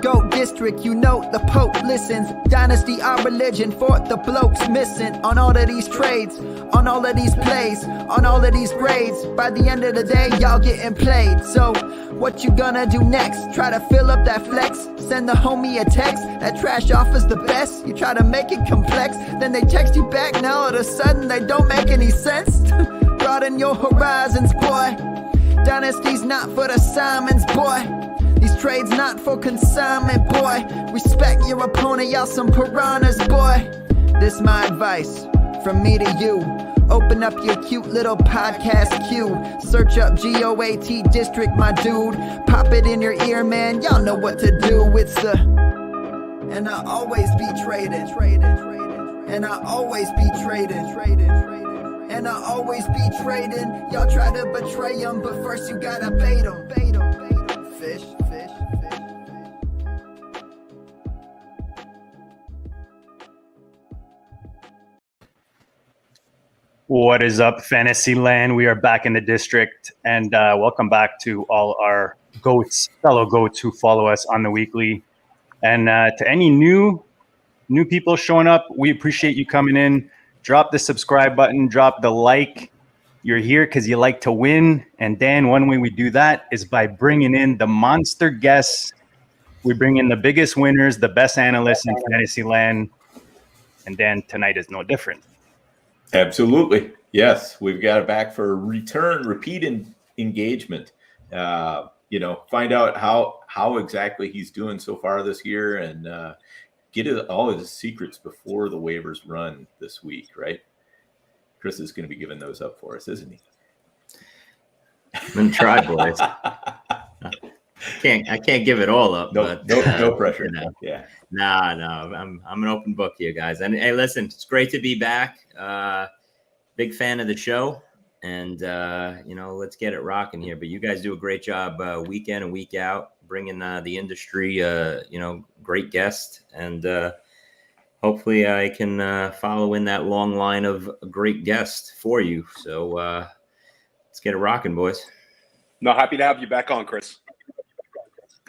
GOAT district, you know the Pope listens. Dynasty, our religion, for the blokes missing. On all of these trades, on all of these plays, on all of these grades. By the end of the day, y'all getting played. So, what you gonna do next? Try to fill up that flex? Send the homie a text? That trash offer's the best? You try to make it complex, then they text you back. Now all of a sudden they don't make any sense. Broaden your horizons, boy. Dynasty's not for the Simons, boy. These trades not for consignment, boy. Respect your opponent, y'all some piranhas, boy. This my advice, from me to you. Open up your cute little podcast queue. Search up GOAT District, my dude. Pop it in your ear, man. Y'all know what to do. It's the... And I always be trading. And I always be trading. And I always be trading. Y'all try to betray them, but first you gotta bait them. Fish. What is up, Fantasy Land? We are back in the district, and welcome back to all our fellow goats who follow us on the weekly. And to any new people showing up, we appreciate you coming in. Drop the subscribe button, drop the like. You're here because you like to win. And Dan, one way we do that is by bringing in the monster guests. We bring in the biggest winners, the best analysts in Fantasy Land. And Dan, tonight is no different. Absolutely. Yes. We've got it back for repeat engagement. Find out how exactly he's doing so far this year and get all of his secrets before the waivers run this week, right? Chris is going to be giving those up for us, isn't he? I'm going to try, boys. I can't give it all up. No pressure. Yeah. No. I'm an open book here, guys. And hey, listen, it's great to be back. Big fan of the show, and let's get it rocking here. But you guys do a great job week in and week out, bringing the industry, great guest, and hopefully I can follow in that long line of great guests for you. So let's get it rocking, boys. No, happy to have you back on, Chris.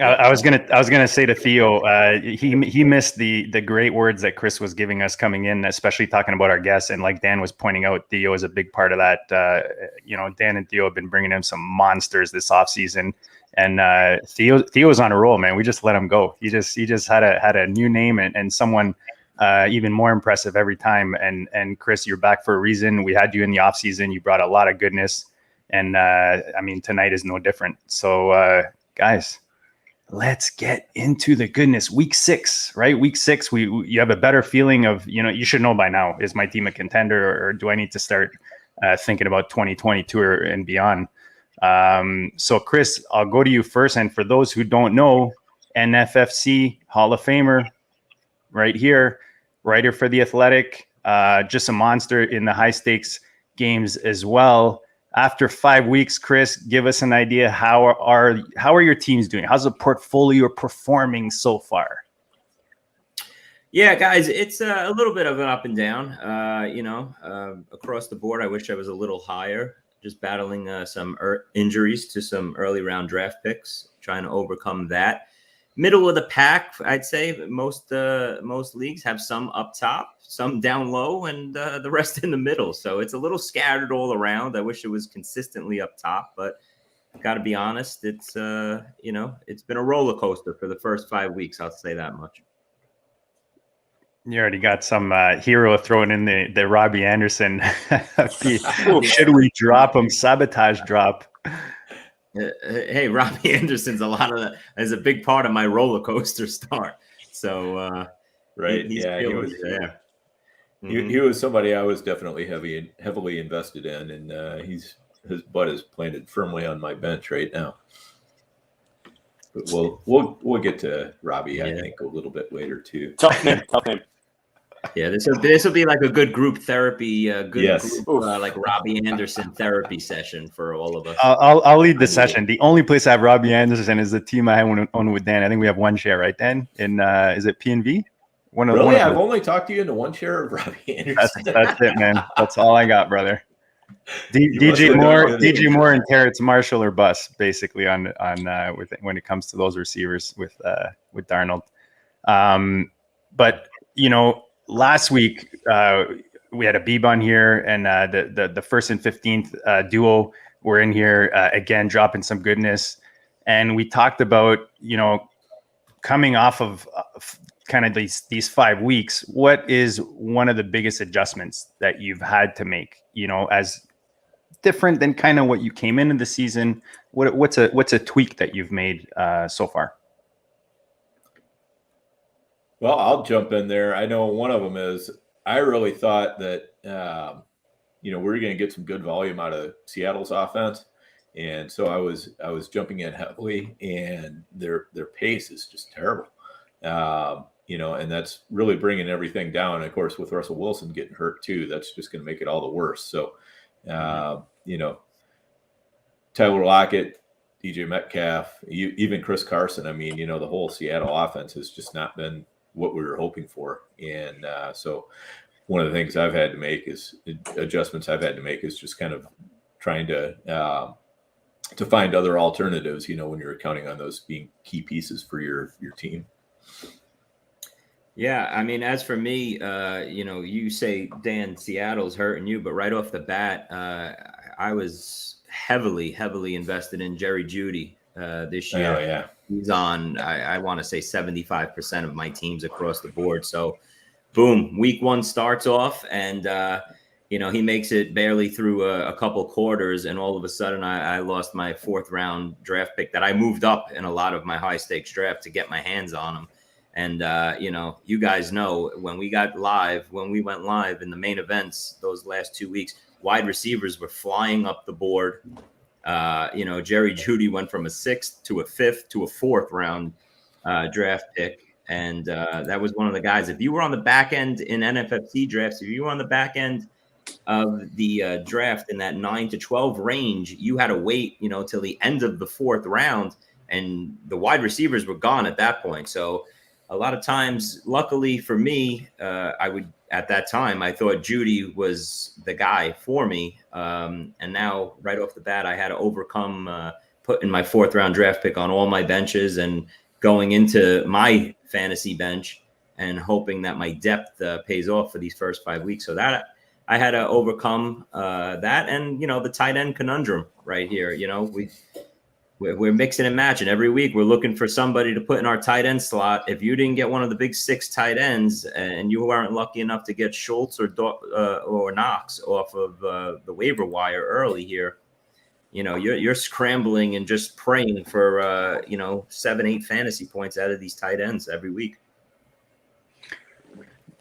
I was gonna say to Theo, he missed the great words that Chris was giving us coming in, especially talking about our guests. And like Dan was pointing out, Theo is a big part of that. Dan and Theo have been bringing in some monsters this offseason. And Theo is on a roll, man. We just let him go. He just had a new name and someone even more impressive every time. And Chris, you're back for a reason. We had you in the offseason. You brought a lot of goodness, and tonight is no different. So guys, let's get into the goodness. Week 6, right? Week 6, you have a better feeling of, you should know by now, is my team a contender, or do I need to start thinking about 2022 and beyond? So Chris, I'll go to you first. And for those who don't know, NFFC Hall of Famer right here, writer for The Athletic, just a monster in the high stakes games as well. After 5 weeks, Chris, give us an idea. How are your teams doing? How's the portfolio performing so far? Yeah, guys, it's a little bit of an up and down. Across the board, I wish I was a little higher. Just battling some injuries to some early round draft picks, trying to overcome that. Middle of the pack, I'd say most leagues have some up top, some down low, and the rest in the middle. So it's a little scattered all around. I wish it was consistently up top, but got to be honest, it's it's been a roller coaster for the first 5 weeks. I'll say that much. You already got some hero throwing in the Robbie Anderson. Should we drop him? Sabotage drop. Hey, Robbie Anderson's is a big part of my roller coaster start. So, right, he was there. He was somebody I was definitely heavily invested in, and his butt is planted firmly on my bench right now. But we'll get to Robbie, I think, a little bit later too. Tough name. Yeah, this will be like a good group therapy, like Robbie Anderson therapy session for all of us. I'll lead the session. The only place I have Robbie Anderson is the team I own with Dan. I think we have one share, right, Dan? In is it P&V? I've only talked to you into one share of Robbie Anderson. That's it, man. That's all I got, brother. DJ Moore and Terrence Marshall or bust, basically on with when it comes to those receivers with Darnold. But last week we had a Beeb on here, and the 1st and 15th duo were in here again, dropping some goodness, and we talked about coming off of kind of these 5 weeks. What is one of the biggest adjustments that you've had to make? As different than kind of what you came into the season. What's a tweak that you've made so far? Well, I'll jump in there. I know one of them is I really thought that we were going to get some good volume out of Seattle's offense, and so I was jumping in heavily, and their pace is just terrible. And that's really bringing everything down. And of course, with Russell Wilson getting hurt too, that's just going to make it all the worse. So, Tyler Lockett, DJ Metcalf, even Chris Carson. I mean, the whole Seattle offense has just not been what we were hoping for. And so one of the things adjustments I've had to make is just kind of trying to find other alternatives, when you're counting on those being key pieces for your team. Yeah, I mean, as for me, you say, Dan, Seattle's hurting you, but right off the bat, I was heavily invested in Jerry Jeudy this year. Oh, yeah. He's on, I want to say 75% of my teams across the board. So, boom, week 1 starts off, and, he makes it barely through a couple quarters, and all of a sudden I lost my 4th round draft pick that I moved up in a lot of my high stakes draft to get my hands on him. And, you guys know when we went live in the main events those last 2 weeks, wide receivers were flying up the board. Jerry Jeudy went from a 6th to a 5th to a 4th round draft pick. And that was one of the guys. If you were on the back end in NFFC drafts, if you were on the back end of the draft in that 9 to 12 range, you had to wait, till the end of the 4th round. And the wide receivers were gone at that point. So, a lot of times, luckily for me, at that time, I thought Jeudy was the guy for me. And now, right off the bat, I had to overcome putting my 4th round draft pick on all my benches and going into my fantasy bench and hoping that my depth pays off for these first 5 weeks. So that I had to overcome that, and the tight end conundrum right here. We're mixing and matching every week. We're looking for somebody to put in our tight end slot. If you didn't get one of the big 6 tight ends, and you weren't lucky enough to get Schultz or Knox off of the waiver wire early here, you're scrambling and just praying for 7-8 fantasy points out of these tight ends every week.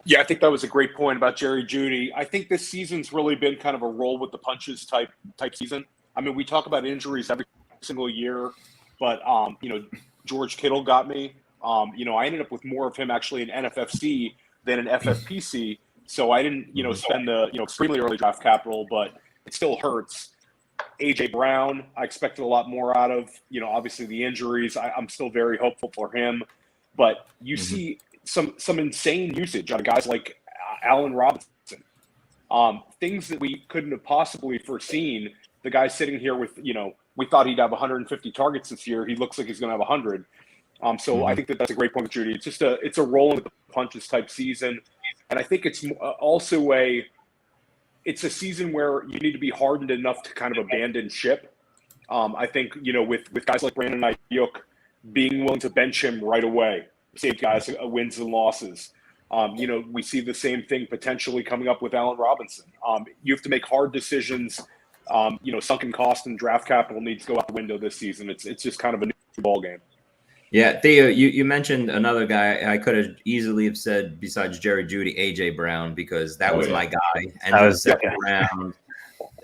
Yeah, I think that was a great point about Jerry Jeudy. I think this season's really been kind of a roll with the punches type season. I mean, we talk about injuries every single year, but George Kittle got me. I ended up with more of him actually in NFFC than in FFPC, so I didn't spend the extremely early draft capital, but it still hurts. AJ Brown, I expected a lot more out of. Obviously the injuries, I'm still very hopeful for him, but you see some insane usage out of guys like Allen Robinson, things that we couldn't have possibly foreseen. The guy sitting here with we thought he'd have 150 targets this year. He looks like he's going to have 100. So I think that's a great point, Jeudy. It's a rolling with the punches type season, and I think it's also it's a season where you need to be hardened enough to kind of abandon ship. I think with guys like Brandon Ayuk being willing to bench him right away, save guys wins and losses. We see the same thing potentially coming up with Allen Robinson. You have to make hard decisions. Sunken cost and draft capital needs to go out the window this season. It's just kind of a new ball game. Yeah, Theo, you mentioned another guy I could have easily have said besides Jerry Jeudy, AJ Brown, because that was my guy. And that was 2nd round.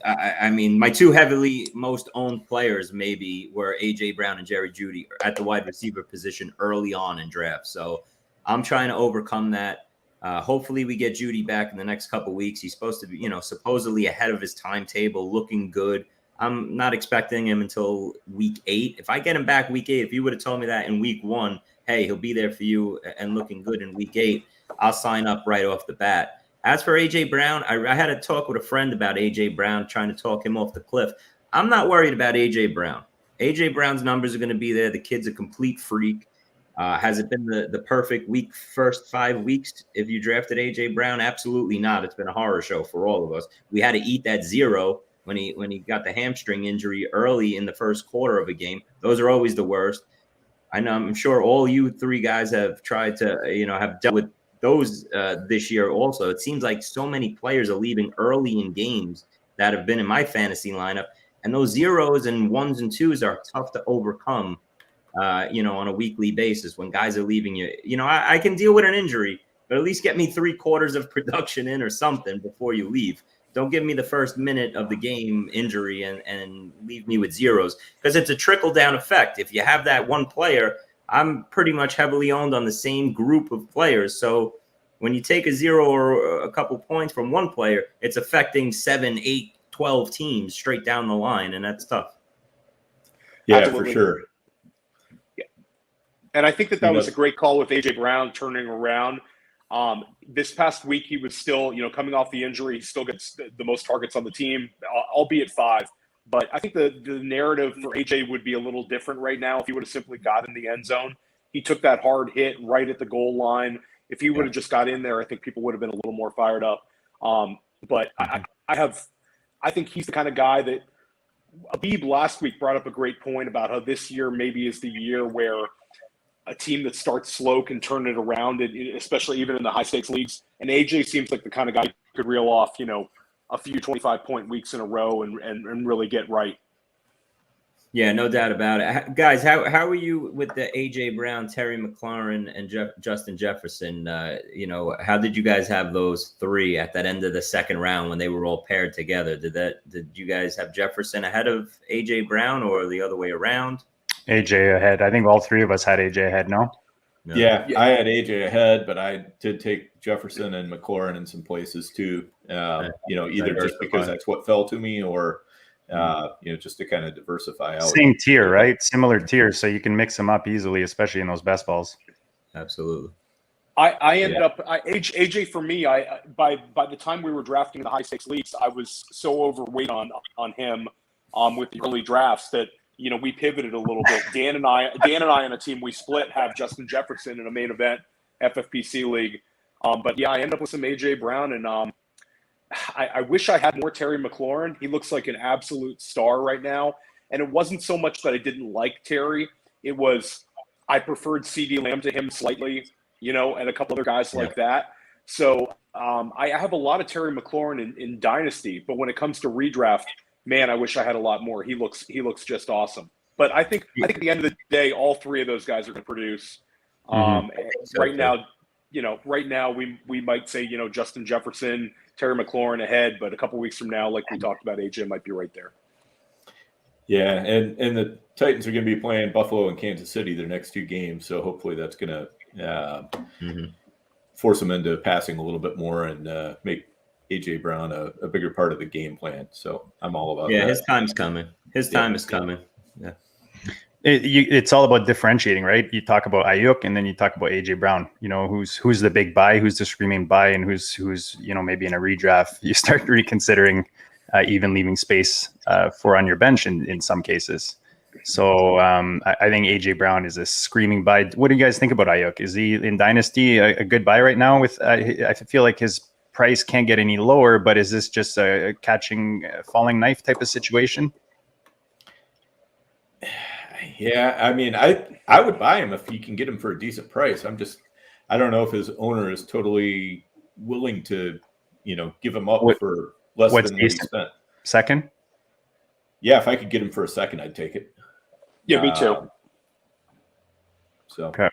I mean, my 2 heavily most owned players maybe were AJ Brown and Jerry Jeudy at the wide receiver position early on in draft. So I'm trying to overcome that. Hopefully we get Jeudy back in the next couple of weeks. He's supposed to be, supposedly ahead of his timetable, looking good. I'm not expecting him until week 8. If I get him back week 8, if you would have told me that in week 1, hey, he'll be there for you and looking good in week 8, I'll sign up right off the bat. As for AJ Brown, I had a talk with a friend about AJ Brown, trying to talk him off the cliff. I'm not worried about AJ Brown. AJ Brown's numbers are going to be there. The kid's a complete freak. Has it been the perfect first 5 weeks if you drafted AJ Brown? Absolutely not. It's been a horror show for all of us. We had to eat that 0 when he got the hamstring injury early in the first quarter of a game. Those are always the worst. I know. I'm sure all you 3 guys have tried to, have dealt with those this year also. It seems like so many players are leaving early in games that have been in my fantasy lineup, and those 0s and 1s and 2s are tough to overcome. On a weekly basis when guys are leaving you. I can deal with an injury, but at least get me 3/4 of production in or something before you leave. Don't give me the first minute of the game injury and leave me with 0s, because it's a trickle-down effect. If you have that one player, I'm pretty much heavily owned on the same group of players. So when you take a 0 or a couple points from one player, it's affecting 7, 8, 12 teams straight down the line, and that's tough. Yeah, Absolutely. for sure. And I think that was a great call with AJ Brown turning around. This past week, he was still, coming off the injury. He still gets the most targets on the team, albeit 5. But I think the narrative for AJ would be a little different right now if he would have simply got in the end zone. He took that hard hit right at the goal line. If he would have just got in there, I think people would have been a little more fired up. But I think he's the kind of guy that Abib last week brought up a great point about how this year maybe is the year where a team that starts slow can turn it around, especially even in the high-stakes leagues. And AJ seems like the kind of guy who could reel off, a few 25-point weeks in a row and really get right. Yeah, no doubt about it. Guys, how are you with the AJ Brown, Terry McLaurin, and Justin Jefferson? How did you guys have those 3 at that end of the second round when they were all paired together? Did you guys have Jefferson ahead of AJ Brown or the other way around? AJ ahead. I think all 3 of us had AJ ahead. No. Yeah, I had AJ ahead, but I did take Jefferson and McLaurin in some places too. Either just because that's what fell to me, or just to kind of diversify out. Same tier, right? Similar tier, so you can mix them up easily, especially in those best balls. Absolutely. I ended up AJ for me. By the time we were drafting the high stakes leagues, I was so overweight on him with the early drafts that we pivoted a little bit. Dan and I on a team we split have Justin Jefferson in a main event FFPC league. But yeah, I ended up with some AJ Brown, and I wish I had more Terry McLaurin. He looks like an absolute star right now. And it wasn't so much that I didn't like Terry. It was I preferred CeeDee Lamb to him slightly, and a couple other guys like that. So I have a lot of Terry McLaurin in Dynasty, but when it comes to redraft, man, I wish I had a lot more. He looks just awesome. But I think at the end of the day, all 3 of those guys are going to produce. Right now, we might say, Justin Jefferson, Terry McLaurin ahead, but a couple weeks from now, like we talked about, AJ might be right there. Yeah, and the Titans are going to be playing Buffalo and Kansas City their next 2 games, so hopefully that's going to force them into passing a little bit more and make AJ Brown a bigger part of the game plan. So I'm all about that. Yeah, his time's coming. His time is coming. Yeah. It's all about differentiating, right? You talk about Ayuk, and then you talk about AJ Brown. Who's the big buy, who's the screaming buy, and who's maybe in a redraft. You start reconsidering even leaving space for on your bench in some cases. So I think AJ Brown is a screaming buy. What do you guys think about Ayuk? Is he in Dynasty a good buy right now? With I feel like his price can't get any lower, but is this just a falling knife type of situation? Yeah, I mean, I would buy him if you can get him for a decent price. I don't know if his owner is totally willing to, give him up for less than what he spent. Second? Yeah, if I could get him for a second, I'd take it. Yeah, me too. So, okay.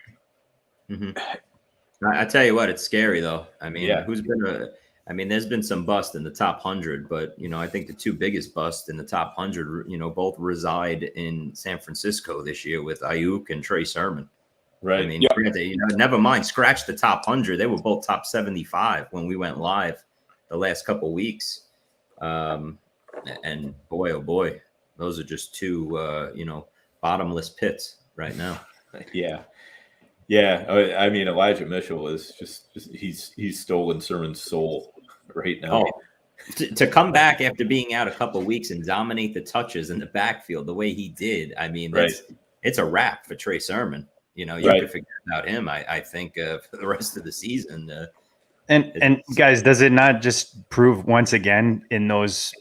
I tell you what, it's scary though. I mean, there's been some bust in the top 100, but I think the 2 biggest busts in the top 100, both reside in San Francisco this year with Ayuk and Trey Sermon. Right. I mean, granted, never mind, scratch the top 100. They were both top 75 when we went live the last couple of weeks. And boy, oh boy, those are just 2, bottomless pits right now. Yeah. Yeah. I mean, Elijah Mitchell is just he's stolen Sermon's soul right now. To come back after being out a couple of weeks and dominate the touches in the backfield the way he did, I mean, it's a wrap for Trey Sermon. You know, you could forget about him, I think, for the rest of the season. And guys, does it not just prove once again in those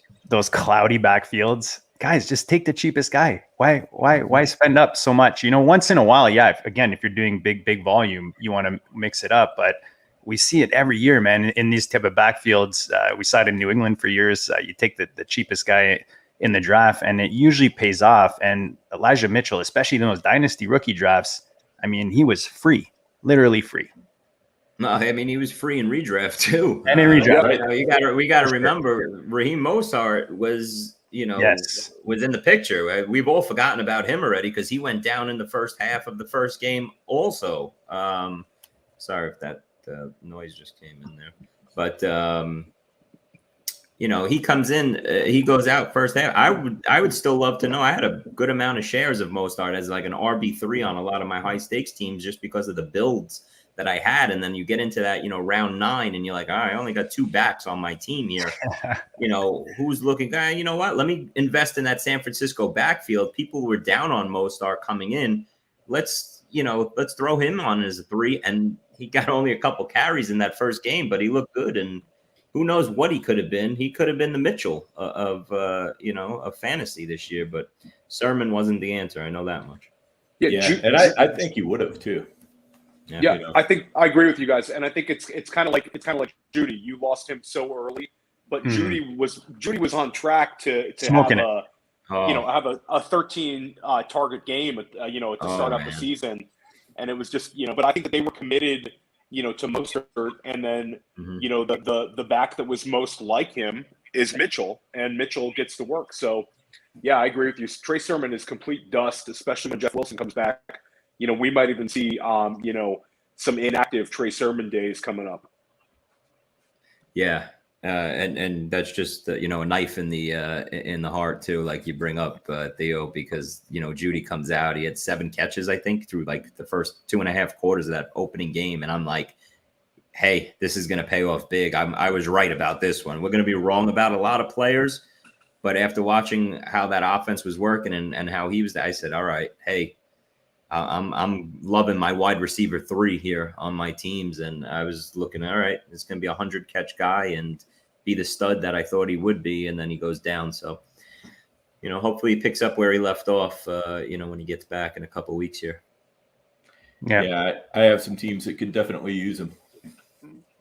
cloudy backfields? Guys, just take the cheapest guy. Why spend up so much? You know, once in a while, if you're doing big volume, you want to mix it up, but we see it every year, man, in these type of backfields. We saw it in New England for years. You take the cheapest guy in the draft, and it usually pays off. And Elijah Mitchell, especially in those dynasty rookie drafts, I mean, he was free, literally free. No, I mean, he was free in redraft too. And in redraft. We got to remember Raheem Mostert was, was in the picture. We've all forgotten about him already because he went down in the first half of the first game also. Sorry if that noise just came in there, but he comes in, he goes out first half. I would still love to know. I had a good amount of shares of Mostert as like an RB3 on a lot of my high stakes teams just because of the builds that I had. And then you get into that, round 9 and you're like, all right, I only got 2 backs on my team here. Who's looking, you know what? Let me invest in that San Francisco backfield. People were down on Mostert coming in. Let's throw him on as a 3. And he got only a couple carries in that first game, but he looked good. And who knows what he could have been? He could have been the Mitchell of fantasy this year, but Sermon wasn't the answer. I know that much. And I think he would have too. Yeah, I think I agree with you guys, and I think it's kind of like Judy. You lost him so early, but Judy was on track to have a 13 target game at the start of the season, and it was just But I think that they were committed to Mostert, and then the back that was most like him is Mitchell, and Mitchell gets to work. So yeah, I agree with you. Trey Sermon is complete dust, especially when Jeff Wilson comes back. We might even see, some inactive Trey Sermon days coming up. Yeah, and that's just a knife in the heart too, like you bring up, Theo, because Judy comes out. He had 7 catches, I think, through like the first 2.5 quarters of that opening game, and I'm like, hey, this is going to pay off big. I was right about this one. We're going to be wrong about a lot of players, but after watching how that offense was working and how he was, I said, all right, hey. I'm loving my wide receiver 3 here on my teams. And I was looking, all right, it's going to be a 100 catch guy and be the stud that I thought he would be. And then he goes down. So, hopefully he picks up where he left off, when he gets back in a couple weeks here. Yeah. I have some teams that could definitely use him.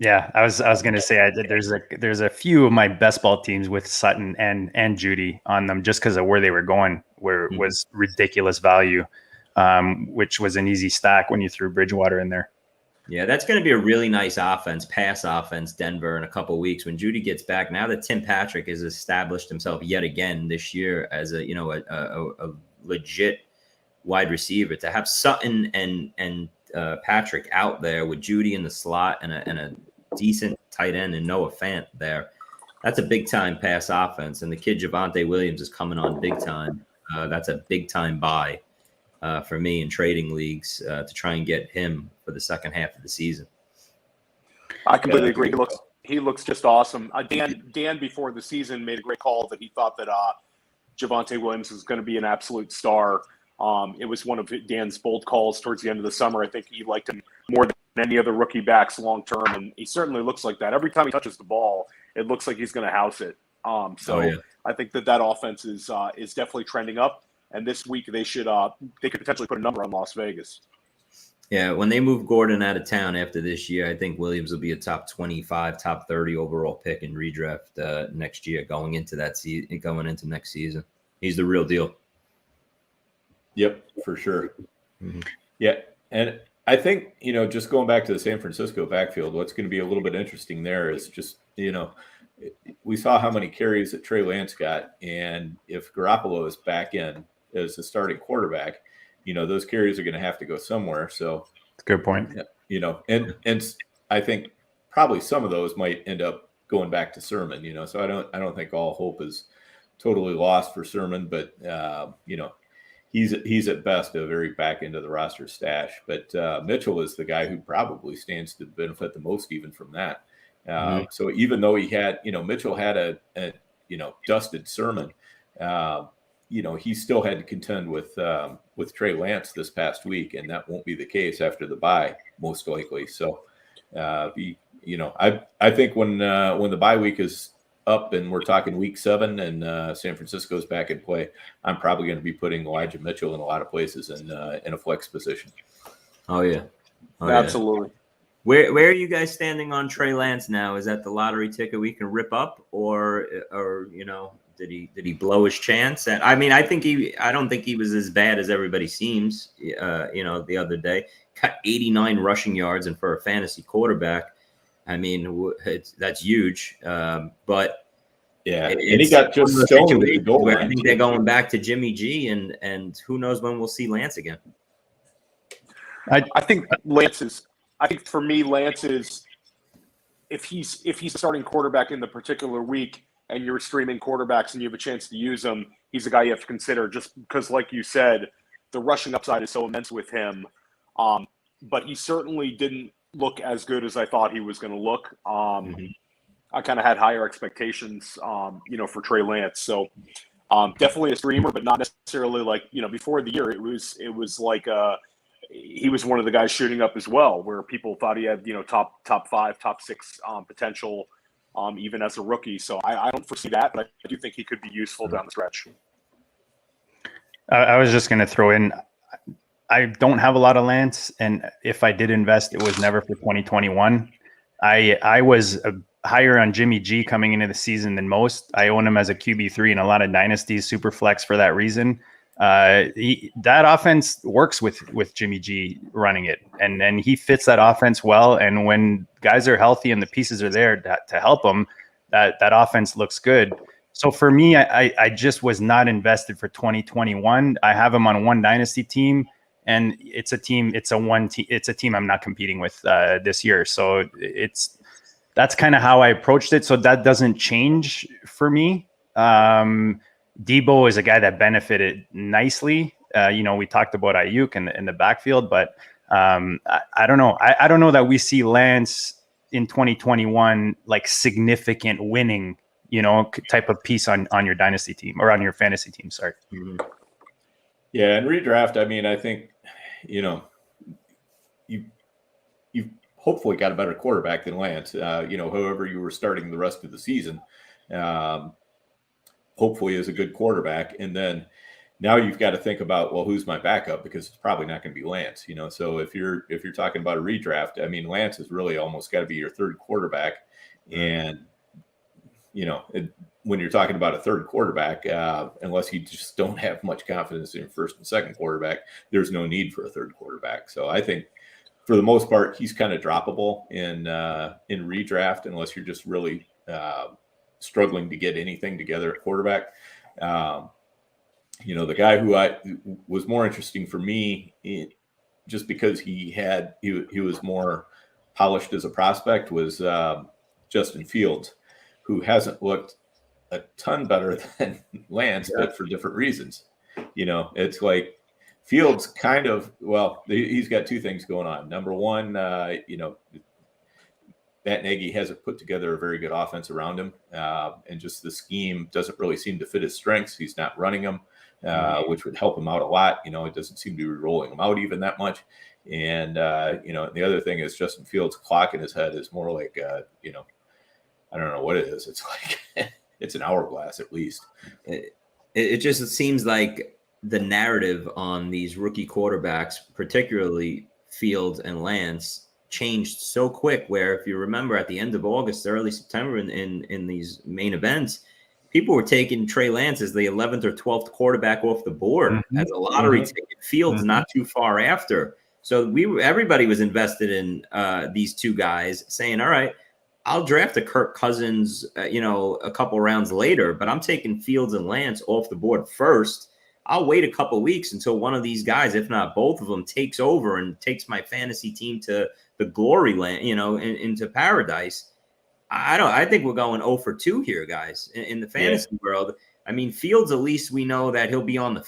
Yeah. I was going to say, there's a few of my best ball teams with Sutton and Judy on them just because of where they were going, where it was ridiculous value. Which was an easy stack when you threw Bridgewater in there. Yeah, that's going to be a really nice pass offense, Denver, in a couple of weeks when Judy gets back. Now that Tim Patrick has established himself yet again this year as a legit wide receiver, to have Sutton and Patrick out there with Judy in the slot and a decent tight end and Noah Fant there, that's a big time pass offense. And the kid Javonte Williams is coming on big time. That's a big time buy. For me in trading leagues to try and get him for the second half of the season. I completely agree. He looks just awesome. Dan before the season made a great call that he thought that Javonte Williams was going to be an absolute star. It was one of Dan's bold calls towards the end of the summer. I think he liked him more than any other rookie backs long term, and he certainly looks like that. Every time he touches the ball, it looks like he's going to house it. I think that offense is definitely trending up. And this week they could potentially put a number on Las Vegas. Yeah, when they move Gordon out of town after this year, I think Williams will be a top 25, top 30 overall pick in redraft next year, going into next season. He's the real deal. Yep, for sure. Mm-hmm. Yeah, and I think just going back to the San Francisco backfield, what's going to be a little bit interesting there is just we saw how many carries that Trey Lance got, and if Garoppolo is back in as the starting quarterback, those carries are going to have to go somewhere. So that's a good point. And I think probably some of those might end up going back to Sermon, so I don't think all hope is totally lost for Sermon, but he's at best a very back end of the roster stash, but Mitchell is the guy who probably stands to benefit the most even from that. So even though he had, Mitchell had a dusted Sermon, he still had to contend with Trey Lance this past week, and that won't be the case after the bye, most likely. So, I think when the bye week is up and we're talking week 7 and San Francisco's back in play, I'm probably going to be putting Elijah Mitchell in a lot of places in a flex position. Oh yeah, absolutely. Where are you guys standing on Trey Lance now? Is that the lottery ticket we can rip up, or did he blow his chance? And I mean, I don't think he was as bad as everybody seems. The other day, got 89 rushing yards, and for a fantasy quarterback, I mean, that's huge. But yeah, and he got just stoned at the goal line. I think they're going back to Jimmy G, and who knows when we'll see Lance again. I think for me, Lance is, if he's starting quarterback in the particular week and you're streaming quarterbacks and you have a chance to use him, he's a guy you have to consider, just because, like you said, the rushing upside is so immense with him. But he certainly didn't look as good as I thought he was going to look. I kind of had higher expectations, for Trey Lance. So definitely a streamer, but not necessarily like, before the year, it was like he was one of the guys shooting up as well, where people thought he had, top 5, top 6 potential, even as a rookie. So I don't foresee that, but I do think he could be useful down the stretch. I was just going to throw in, I don't have a lot of Lance, and if I did invest, it was never for 2021. I was higher on Jimmy G coming into the season than most. I own him as a QB3 in a lot of dynasties, super flex for that reason. That offense works with Jimmy G running it, and he fits that offense well. And when guys are healthy and the pieces are there to help them, that offense looks good. So for me, I just was not invested for 2021. I have him on one dynasty team, and it's a team I'm not competing with this year. So that's kind of how I approached it. So that doesn't change for me. Debo is a guy that benefited nicely. We talked about Ayuk in the backfield, but I don't know. I don't know that we see Lance in 2021 like significant winning, type of piece on your dynasty team or on your fantasy team. Sorry. Mm-hmm. Yeah, and redraft. I mean, I think you hopefully got a better quarterback than Lance. However you were starting the rest of the season. Hopefully is a good quarterback. And then now you've got to think about, well, who's my backup? Because it's probably not going to be Lance, So if you're talking about a redraft, I mean, Lance is really almost got to be your third quarterback. And, when you're talking about a third quarterback, unless you just don't have much confidence in your first and second quarterback, there's no need for a third quarterback. So I think for the most part, he's kind of droppable in redraft, unless you're just really, struggling to get anything together at quarterback. The guy who was more interesting for me, just because he was more polished as a prospect, was Justin Fields, who hasn't looked a ton better than Lance, but for different reasons. It's like Fields kind of, he's got two things going on. Number one, Matt Nagy hasn't put together a very good offense around him, and just the scheme doesn't really seem to fit his strengths. He's not running them, which would help him out a lot. It doesn't seem to be rolling him out even that much. And, the other thing is Justin Fields' clock in his head is more like, I don't know what it is. It's like it's an hourglass at least. It just seems like the narrative on these rookie quarterbacks, particularly Fields and Lance, changed so quick, where if you remember at the end of August, early September in these main events, people were taking Trey Lance as the 11th or 12th quarterback off the board as a lottery ticket. Fields not too far after. So everybody was invested in these two guys, saying, all right, I'll draft a Kirk Cousins, a couple rounds later, but I'm taking Fields and Lance off the board first. I'll wait a couple weeks until one of these guys, if not both of them, takes over and takes my fantasy team to the glory land, into paradise. I think we're going 0 for 2 here, guys, in the fantasy world. I mean, Fields, at least we know that he'll be on the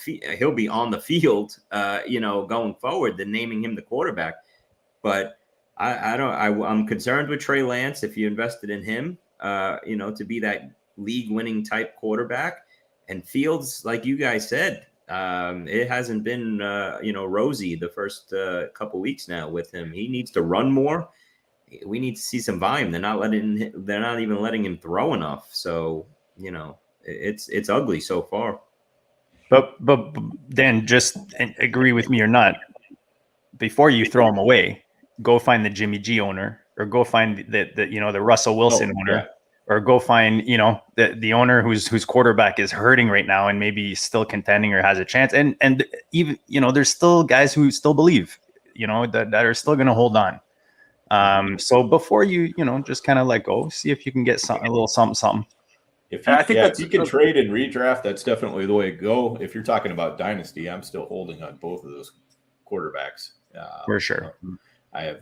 field, going forward than naming him the quarterback. But I'm concerned with Trey Lance. If you invested in him, to be that league-winning type quarterback, and Fields, like you guys said, it hasn't been rosy the first couple weeks now with him. He needs to run more. We need to see some volume. They're not even letting him throw enough. So it's ugly so far. But Dan, just agree with me or not, before you throw him away, go find the Jimmy G owner, or go find the Russell Wilson owner. Yeah. Or go find, the owner whose quarterback is hurting right now and maybe still contending or has a chance. And even, there's still guys who still believe, that are still going to hold on. So before you, just kind of let go, see if you can get a little something. If you can trade and redraft, that's definitely the way to go. If you're talking about dynasty, I'm still holding on both of those quarterbacks. For sure. I have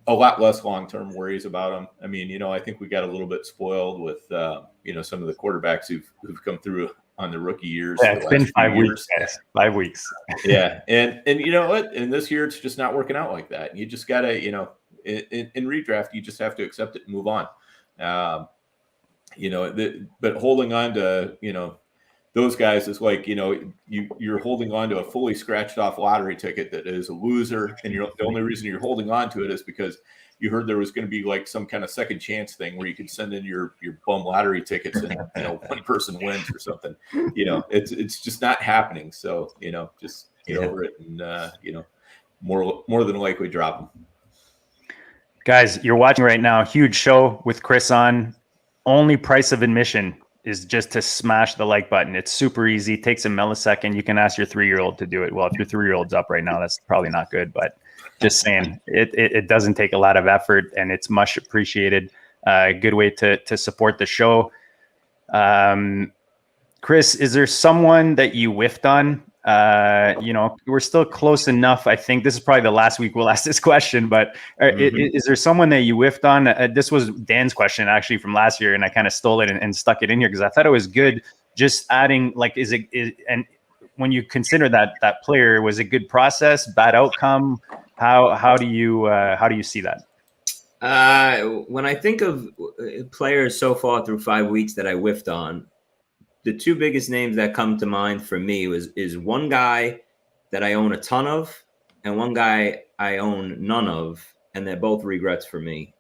a lot less long-term worries about them. I mean, I think we got a little bit spoiled with, some of the quarterbacks who've come through on the rookie years. Yeah, it's been 5 weeks. 5 weeks. Yeah. And you know what? And this year, it's just not working out like that. You just got to, in redraft, you just have to accept it and move on. But holding on to, those guys is like, you're holding on to a fully scratched off lottery ticket that is a loser. And the only reason you're holding on to it is because you heard there was going to be like some kind of second chance thing where you could send in your bum lottery tickets and, one person wins or something. It's just not happening. So, just get over it and, more than likely drop them. Guys, you're watching right now, huge show with Chris on. Only price of admission is just to smash the like button. It's super easy. It takes a millisecond. You can ask your 3-year-old to do it. Well, if your 3-year-old's up right now, that's probably not good, but just saying it doesn't take a lot of effort and it's much appreciated. Good way to support the show. Chris, is there someone that you whiffed on? We're still close enough. I think this is probably the last week we'll ask this question, but is there someone that you whiffed on? This was Dan's question actually from last year, and I kind of stole it and stuck it in here because I thought it was good. Just adding, like, and when you consider that player, was it good process, bad outcome? How do you see that? When I think of players so far through 5 weeks that I whiffed on, the two biggest names that come to mind for me is one guy that I own a ton of and one guy I own none of, and they're both regrets for me.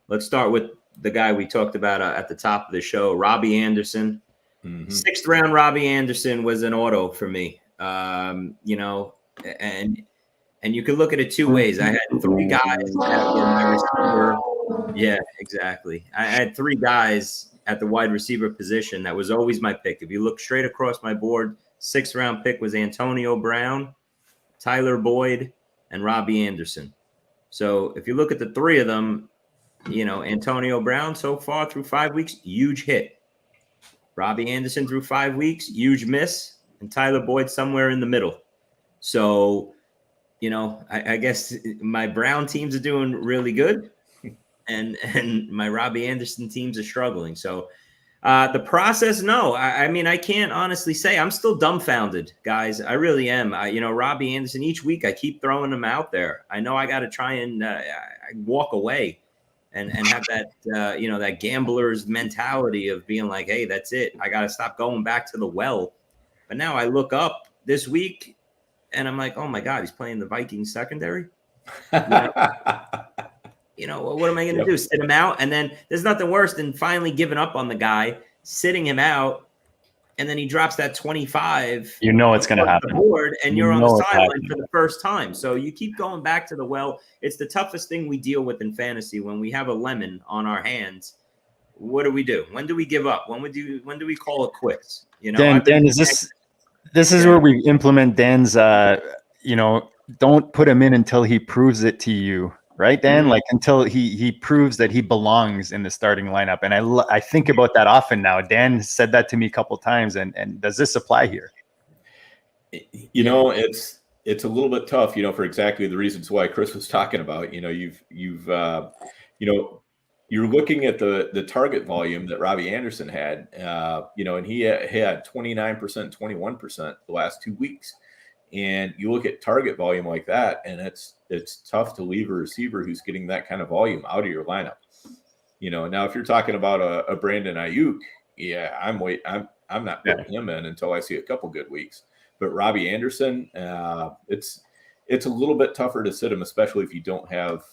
Let's start with the guy we talked about at the top of the show, Robbie Anderson. 6th round Robbie Anderson was an auto for me. And you can look at it two ways. I had 3 guys that were my receiver. Yeah, exactly. I had 3 guys at the wide receiver position. That was always my pick. If you look straight across my board, 6th round pick was Antonio Brown, Tyler Boyd, and Robbie Anderson. So if you look at the 3 of them, Antonio Brown so far through 5 weeks, huge hit. Robbie Anderson through 5 weeks, huge miss, and Tyler Boyd somewhere in the middle. So, I guess my Brown teams are doing really good. And my Robbie Anderson teams are struggling. So the process, no. I mean, I can't honestly say. I'm still dumbfounded, guys. I really am. Robbie Anderson, each week I keep throwing him out there. I know I got to try and walk away and have that, that gambler's mentality of being like, hey, that's it. I got to stop going back to the well. But now I look up this week and I'm like, oh, my God, he's playing the Vikings secondary. What am I going to do? Sit him out? And then there's nothing worse than finally giving up on the guy, sitting him out, and then he drops that 25. It's going to happen. Board, and you're on the sideline for the first time. So you keep going back to the well. It's the toughest thing we deal with in fantasy when we have a lemon on our hands. What do we do? When do we give up? When do we call it quits? Dan, is this is where we implement Dan's, don't put him in until he proves it to you. Right, Dan? Like until he proves that he belongs in the starting lineup. And I think about that often now. Dan said that to me a couple of times. And does this apply here? It's a little bit tough, for exactly the reasons why Chris was talking about. You're looking at the target volume that Robbie Anderson had, and he had 29%, 21% the last 2 weeks. And you look at target volume like that, and it's it's tough to leave a receiver who's getting that kind of volume out of your lineup. Now if you're talking about a Brandon Ayuk, yeah, I'm not putting him in until I see a couple good weeks. But Robbie Anderson, it's a little bit tougher to sit him, especially if you don't have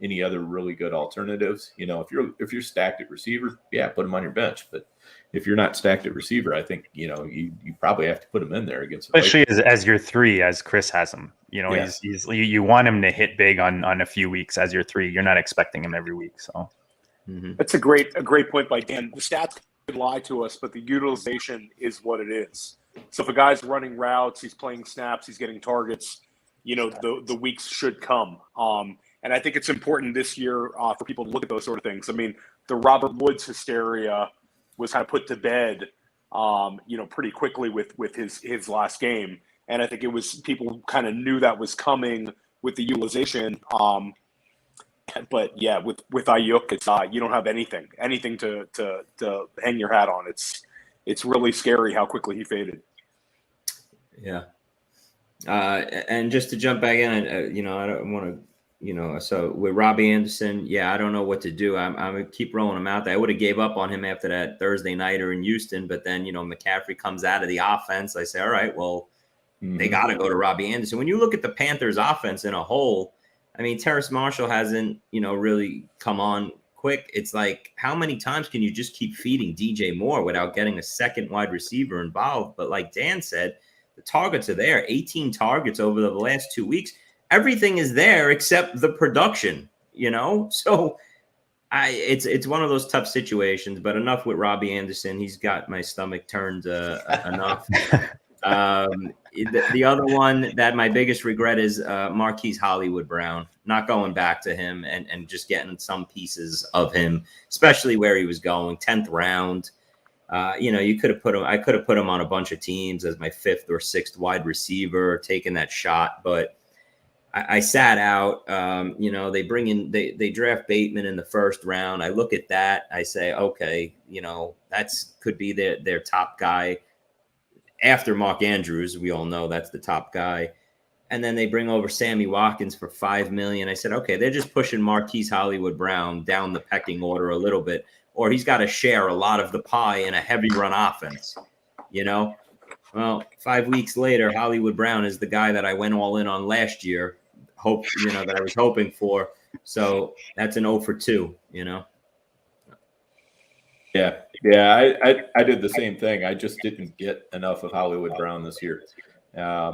any other really good alternatives. If you're stacked at receiver, yeah, put him on your bench. But if you're not stacked at receiver, I think you probably have to put him in there against, especially as your 3, as Chris has him. You want him to hit big on a few weeks as your 3. You're not expecting him every week. So that's a great point by Dan. The stats could lie to us, but the utilization is what it is. So if a guy's running routes, he's playing snaps, he's getting targets, the weeks should come. And I think it's important this year for people to look at those sort of things. I mean, the Robert Woods hysteria was kind of put to bed, pretty quickly with his last game. And I think it was people kind of knew that was coming with the utilization. But yeah, with Ayuk, it's you don't have anything to hang your hat on. It's really scary how quickly he faded. Yeah. And just to jump back in, I don't want to, so with Robbie Anderson, yeah, I don't know what to do. I'm going to keep rolling him out there. I would have gave up on him after that Thursday nighter in Houston, but then, McCaffrey comes out of the offense. I say, all right, well, they got to go to Robbie Anderson. When you look at the Panthers offense in a whole, I mean, Terrace Marshall hasn't, really come on quick. It's like, how many times can you just keep feeding DJ Moore without getting a second wide receiver involved? But like Dan said, the targets are there, 18 targets over the last 2 weeks. Everything is there except the production, So it's one of those tough situations, but enough with Robbie Anderson. He's got my stomach turned enough. The other one that my biggest regret is Marquise Hollywood Brown, not going back to him and just getting some pieces of him, especially where he was going, 10th round. You could have put him. I could have put him on a bunch of teams as my 5th or 6th wide receiver, taking that shot, but I sat out. They bring in, they draft Bateman in the 1st round. I look at that. I say, okay, that's could be their top guy after Mark Andrews. We all know that's the top guy. And then they bring over Sammy Watkins for $5 million. I said, okay, they're just pushing Marquise Hollywood Brown down the pecking order a little bit, or he's got to share a lot of the pie in a heavy run offense, Well, 5 weeks later, Hollywood Brown is the guy that I went all in on last year, that I was hoping for. So that's an 0 for 2, Yeah, I did the same thing. I just didn't get enough of Hollywood Brown this year. I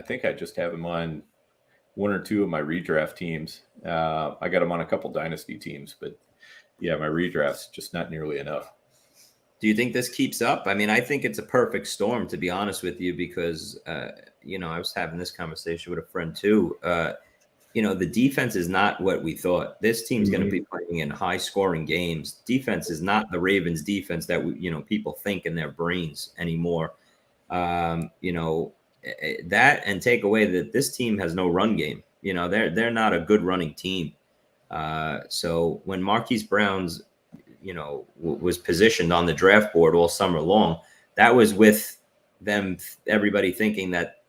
think I just have him on 1 or 2 of my redraft teams. I got him on a couple dynasty teams, but yeah, my redraft's just not nearly enough. Do you think this keeps up? I mean, I think it's a perfect storm, to be honest with you, because, I was having this conversation with a friend too. The defense is not what we thought. This team's going to be playing in high scoring games. Defense is not the Ravens defense that people think in their brains anymore. That and take away that this team has no run game. They're not a good running team. So when Marquise Brown's, was positioned on the draft board all summer long, that was with them, everybody thinking that,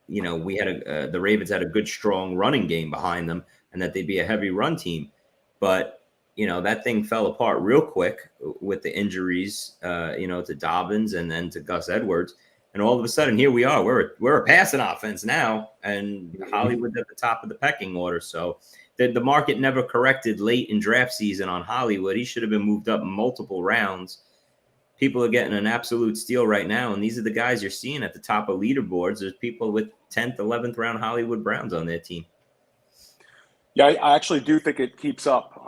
we had the Ravens had a good, strong running game behind them and that they'd be a heavy run team. But, that thing fell apart real quick with the injuries, to Dobbins and then to Gus Edwards. And all of a sudden, here we are. We're a passing offense now, and Hollywood's at the top of the pecking order. So the market never corrected late in draft season on Hollywood. He should have been moved up multiple rounds. People are getting an absolute steal right now, and these are the guys you're seeing at the top of leaderboards. There's people with 10th, 11th round Hollywood Browns on their team. Yeah, I actually do think it keeps up.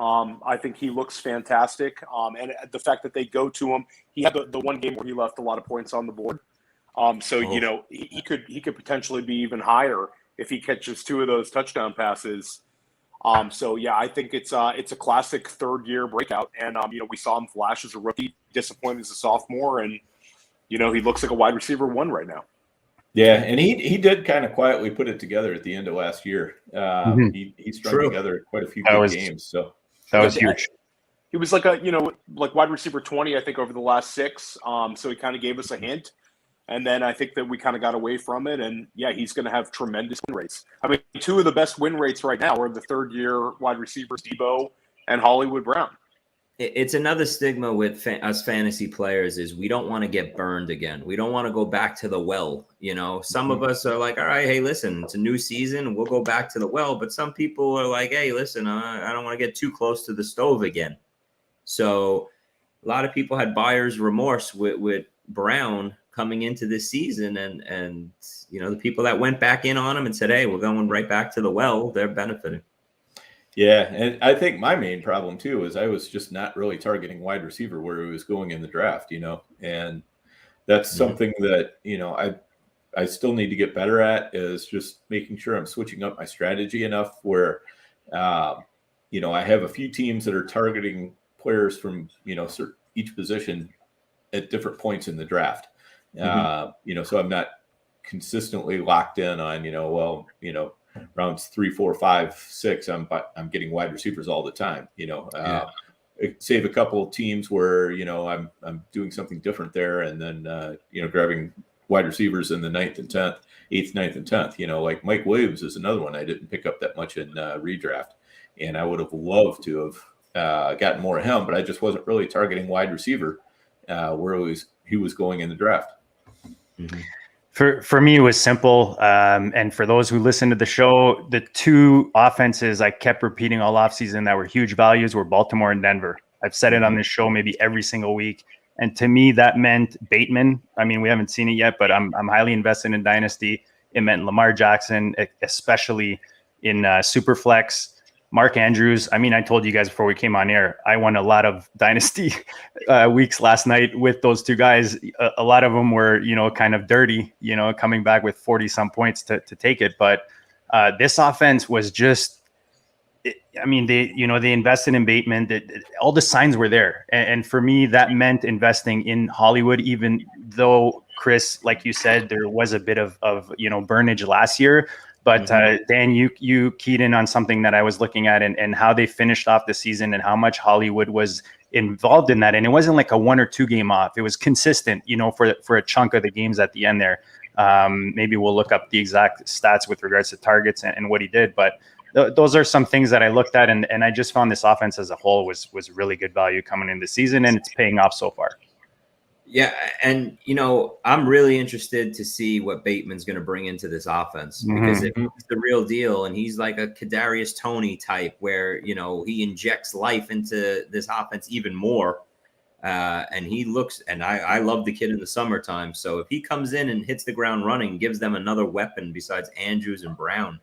I think he looks fantastic. And the fact that they go to him, he had the one game where he left a lot of points on the board. He could potentially be even higher if he catches 2 of those touchdown passes. I think it's a classic 3rd-year breakout. And, we saw him flash as a rookie, disappointed as a sophomore. And, he looks like a wide receiver 1 right now. Yeah, and he did kind of quietly put it together at the end of last year. He strung together quite a few good games. So that was huge. He was like like wide receiver 20, I think, over the last 6. So he kind of gave us a hint. And then I think that we kind of got away from it. And yeah, he's going to have tremendous win rates. I mean, two of the best win rates right now are the third-year wide receivers, Debo and Hollywood Brown. It's another stigma with us fantasy players is we don't want to get burned again. We don't want to go back to the well. You know, some of us are like, all right, hey, listen, it's a new season. We'll go back to the well. But some people are like, hey, listen, I don't want to get too close to the stove again. So a lot of people had buyer's remorse with Brown coming into this season. And, you know, the people that went back in on him and said, hey, we're going right back to the well, they're benefiting. Yeah, and I think my main problem too is I was just not really targeting wide receiver where he was going in the draft, you know, and that's something that, you know, I still need to get better at is just making sure I'm switching up my strategy enough where, you know, I have a few teams that are targeting players from, you know, each position at different points in the draft, you know, so I'm not consistently locked in on, you know, well, you know, rounds 3, 4, 5, 6, I'm getting wide receivers all the time, you know, save a couple of teams where, you know, I'm doing something different there. And then, you know, grabbing wide receivers in the 9th and 10th, 8th, 9th and 10th, you know, like Mike Williams is another one I didn't pick up that much in redraft. And I would have loved to have gotten more of him, but I just wasn't really targeting wide receiver where he was going in the draft. For me, it was simple. And for those who listen to the show, the two offenses I kept repeating all offseason that were huge values were Baltimore and Denver. I've said it on this show maybe every single week. And to me, that meant Bateman. I mean, we haven't seen it yet, but I'm highly invested in Dynasty. It meant Lamar Jackson, especially in Superflex. Mark Andrews. I mean, I told you guys before we came on air, I won a lot of Dynasty weeks last night with those two guys. A lot of them were, you know, kind of dirty, you know, coming back with 40 some points to take it. But this offense was just, I mean, they invested in Bateman. All the signs were there. And for me, that meant investing in Hollywood, even though, Chris, like you said, there was a bit of you know, burnage last year. But Dan, you keyed in on something that I was looking at and how they finished off the season and how much Hollywood was involved in that. And it wasn't like a 1 or 2 game off. It was consistent, you know, for a chunk of the games at the end there. Maybe we'll look up the exact stats with regards to targets and what he did. But those are some things that I looked at. And I just found this offense as a whole was really good value coming into the season. And it's paying off so far. Yeah, and, you know, I'm really interested to see what Bateman's going to bring into this offense because if he's the real deal and he's like a Kadarius Toney type where, you know, he injects life into this offense even more and he looks – and I love the kid in the summertime. So if he comes in and hits the ground running, gives them another weapon besides Andrews and Brown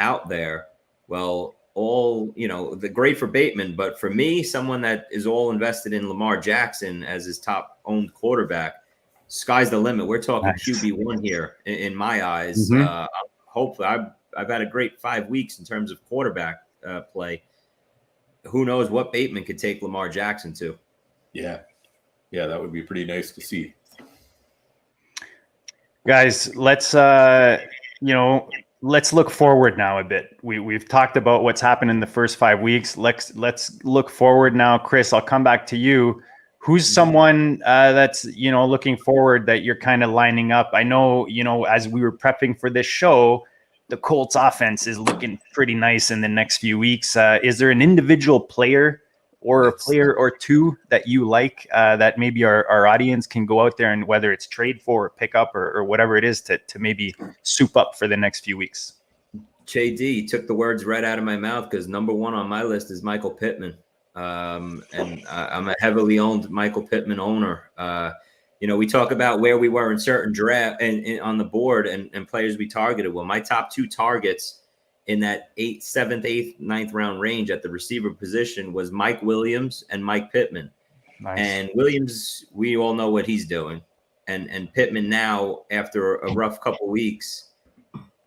out there, well – all, you know, the great for Bateman, but for me, someone that is all invested in Lamar Jackson as his top owned quarterback, sky's the limit. We're talking QB1 here in my eyes. Hopefully I've had a great 5 weeks in terms of quarterback play. Who knows what Bateman could take Lamar Jackson to? Yeah, that would be pretty nice to see. Guys, let's look forward now a bit. We've talked about what's happened in the first 5 weeks. Let's look forward now. Chris, I'll come back to you. Who's someone that's, you know, looking forward that you're kind of lining up? I know, you know, as we were prepping for this show, the Colts offense is looking pretty nice in the next few weeks. Is there an individual player or a player or two that you like that maybe our audience can go out there and whether it's trade for or pick up or whatever it is to maybe soup up for the next few weeks? JD took the words right out of my mouth because number one on my list is Michael Pittman. And I'm a heavily owned Michael Pittman owner. You know, we talk about where we were in certain draft and on the board and players we targeted. Well, my top 2 targets in that 7th, 8th, 9th round range at the receiver position was Mike Williams and Mike Pittman. Nice. And Williams, we all know what he's doing. And Pittman now, after a rough couple weeks,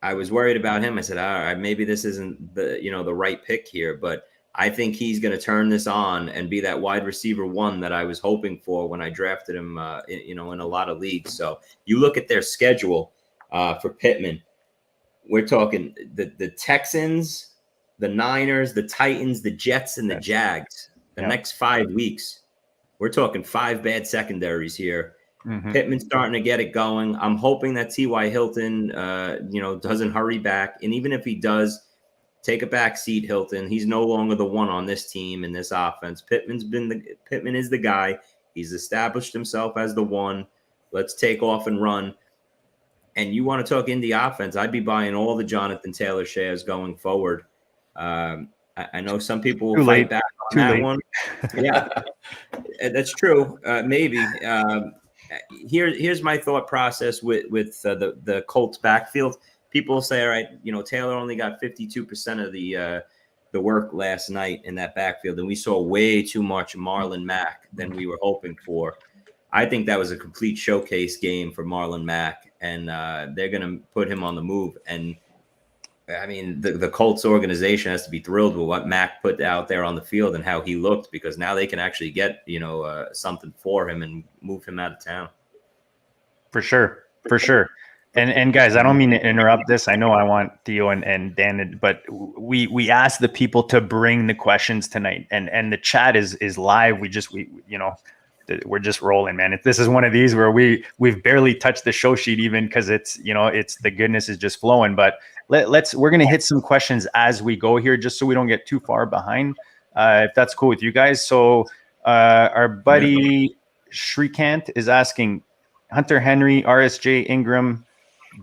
I was worried about him. I said, all right, maybe this isn't the right pick here, but I think he's going to turn this on and be that wide receiver 1 that I was hoping for when I drafted him, in a lot of leagues. So you look at their schedule for Pittman. We're talking the Texans, the Niners, the Titans, the Jets, and the Jags. The next 5 weeks, we're talking 5 bad secondaries here. Mhm. Pittman's starting to get it going. I'm hoping that T.Y. Hilton, doesn't hurry back. And even if he does, take a back seat, Hilton. He's no longer the one on this team in this offense. Pittman is the guy. He's established himself as the one. Let's take off and run. And you want to talk indie offense, I'd be buying all the Jonathan Taylor shares going forward. I know some people will Too fight late. back on Too that late. one. Yeah, that's true. Maybe. Here's my thought process with the Colts backfield. People say, all right, Taylor only got 52% of the work last night in that backfield, and we saw way too much Marlon Mack than we were hoping for. I think that was a complete showcase game for Marlon Mack, and they're going to put him on the move. And I mean, the Colts organization has to be thrilled with what Mack put out there on the field and how he looked, because now they can actually get, something for him and move him out of town. For sure. And guys, I don't mean to interrupt this. I know I want Theo and Dan, but we asked the people to bring the questions tonight, and the chat is live. We're just rolling, man. This is one of these where we've barely touched the show sheet even, because it's the goodness is just flowing. But we're gonna hit some questions as we go here, just so we don't get too far behind. If that's cool with you guys. So our buddy Shrikant is asking, Hunter Henry, RSJ, Ingram,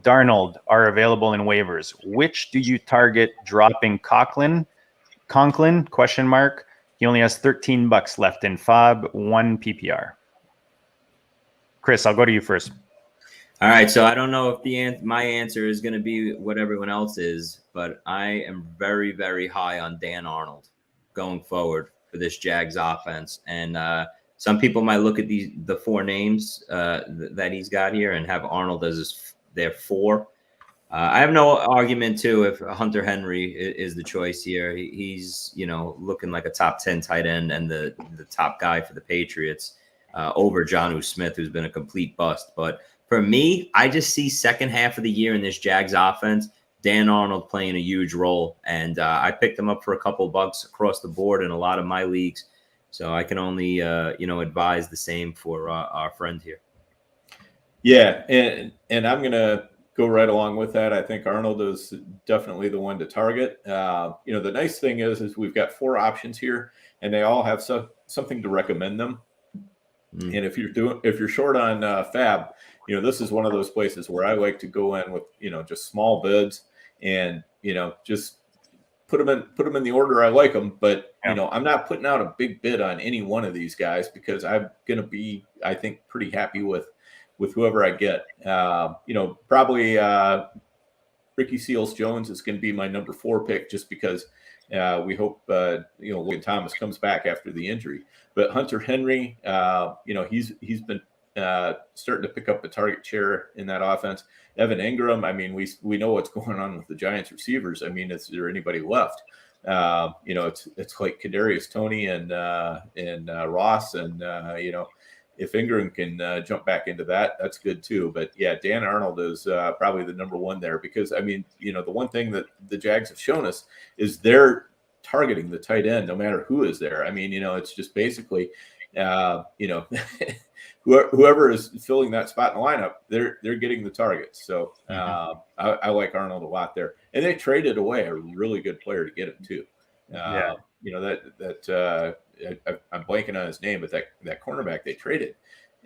Darnold are available in waivers. Which do you target dropping? Conklin? Question mark. He only has $13 left in FOB, 1 PPR. Chris, I'll go to you first. All right, so I don't know if my answer is going to be what everyone else is, but I am very, very high on Dan Arnold going forward for this Jags offense. And some people might look at the four names that he's got here and have Arnold as their 4. I have no argument too if Hunter Henry is the choice here. He's looking like a top 10 tight end and the top guy for the Patriots over Jonnu Smith, who's been a complete bust. But for me, I just see second half of the year in this Jags offense, Dan Arnold playing a huge role, and I picked him up for a couple bucks across the board in a lot of my leagues. So I can only advise the same for our friend here. Yeah, and I'm gonna go right along with that. I think Arnold is definitely the one to target. The nice thing is we've got 4 options here, and they all have something to recommend them. And if you're short on Fab, this is one of those places where I like to go in with just small bids and just put them in the order I like them. But I'm not putting out a big bid on any one of these guys, because I'm gonna be, I think, pretty happy with whoever I get. Probably Ricky Seals-Jones is going to be my number 4 pick, just because we hope Logan Thomas comes back after the injury. But Hunter Henry, he's been starting to pick up a target share in that offense. Evan Ingram, I mean, we know what's going on with the Giants receivers. I mean, is there anybody left? It's like Kadarius Toney and Ross, and if Ingram can jump back into that, that's good too. But yeah, Dan Arnold is probably the number 1 there, because I mean, the one thing that the Jags have shown us is they're targeting the tight end no matter who is there. I mean, it's just basically, whoever is filling that spot in the lineup, they're getting the targets. So I like Arnold a lot there, and they traded away a really good player to get him too. I'm blanking on his name, but that cornerback they traded.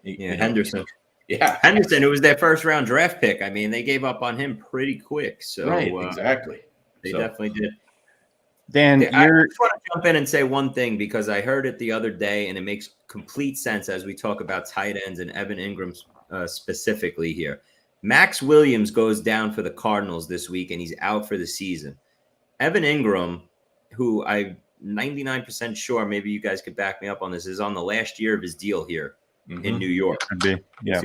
Henderson. Yeah, Henderson, who was their first round draft pick. I mean, they gave up on him pretty quick. So right, exactly. They definitely did. Dan, I just want to jump in and say one thing, because I heard it the other day, and it makes complete sense as we talk about tight ends and Evan Ingram specifically here. Max Williams goes down for the Cardinals this week, and he's out for the season. Evan Ingram, who I'm 99% sure, maybe you guys could back me up on this, is on the last year of his deal here in New York. Could be. Yeah.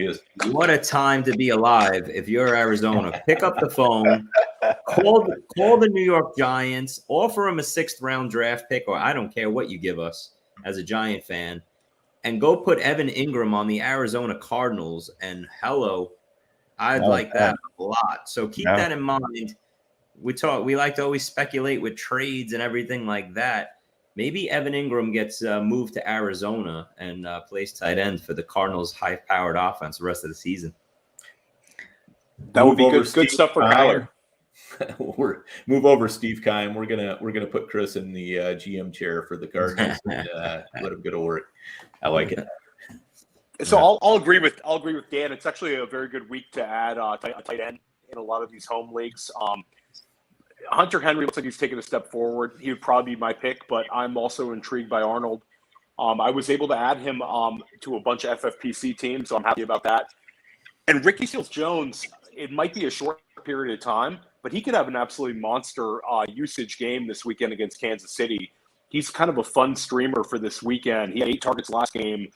What a time to be alive if you're Arizona. Pick up the phone, call the New York Giants, offer them a 6th round draft pick, or I don't care what you give us as a Giant fan, and go put Evan Ingram on the Arizona Cardinals. And I'd like that a lot. So keep that in mind. We like to always speculate with trades and everything like that. maybe Evan Ingram gets moved to Arizona and plays tight end for the Cardinals' high-powered offense the rest of the season. That would be Move over good Steve stuff for Keim. Kyler. Move over Steve Keim. We're gonna put Chris in the GM chair for the Cardinals and let him go to work. I like it. So I'll agree with Dan. It's actually a very good week to add a tight end in a lot of these home leagues. Hunter Henry looks like he's taken a step forward. He would probably be my pick, but I'm also intrigued by Arnold. I was able to add him to a bunch of FFPC teams, so I'm happy about that. And Ricky Seals-Jones, it might be a short period of time, but he could have an absolutely monster usage game this weekend against Kansas City. He's kind of a fun streamer for this weekend. He had 8 targets last game.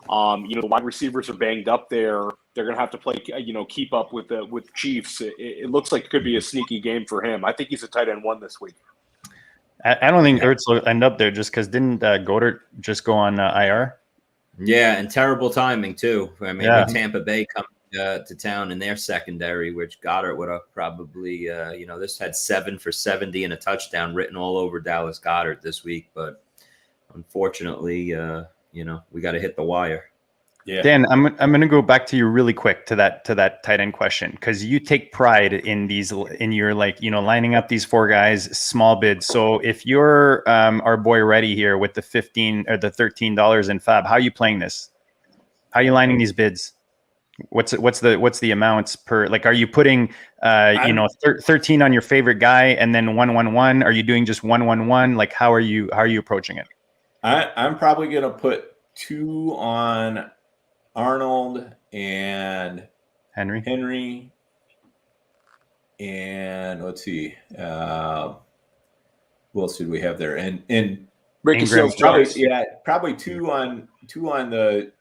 The wide receivers are banged up there. They're going to have to play, keep up with the Chiefs. It looks like it could be a sneaky game for him. I think he's a tight end 1 this week. I don't think Ertz will end up there just because didn't Goddard just go on IR? Yeah, and terrible timing too. I mean, with Tampa Bay coming to town in their secondary, which Goddard would have probably, this had 7 for 70 and a touchdown written all over Dallas Goedert this week. But unfortunately, we got to hit the wire. Yeah. Dan, I'm going to go back to you really quick to that tight end question, because you take pride in your lining up these 4 guys, small bids. So if you're our boy Reddy here with the $15 or the $13 in Fab, how are you playing this? How are you lining these bids? What's the amounts per? Like, are you putting 13 on your favorite guy and then 111? Are you doing just 111? Like, how are you approaching it? I'm probably gonna put 2 on Arnold and Henry, and let's see, who else did we have there? And Ricky Seals-Jones. Probably 2 on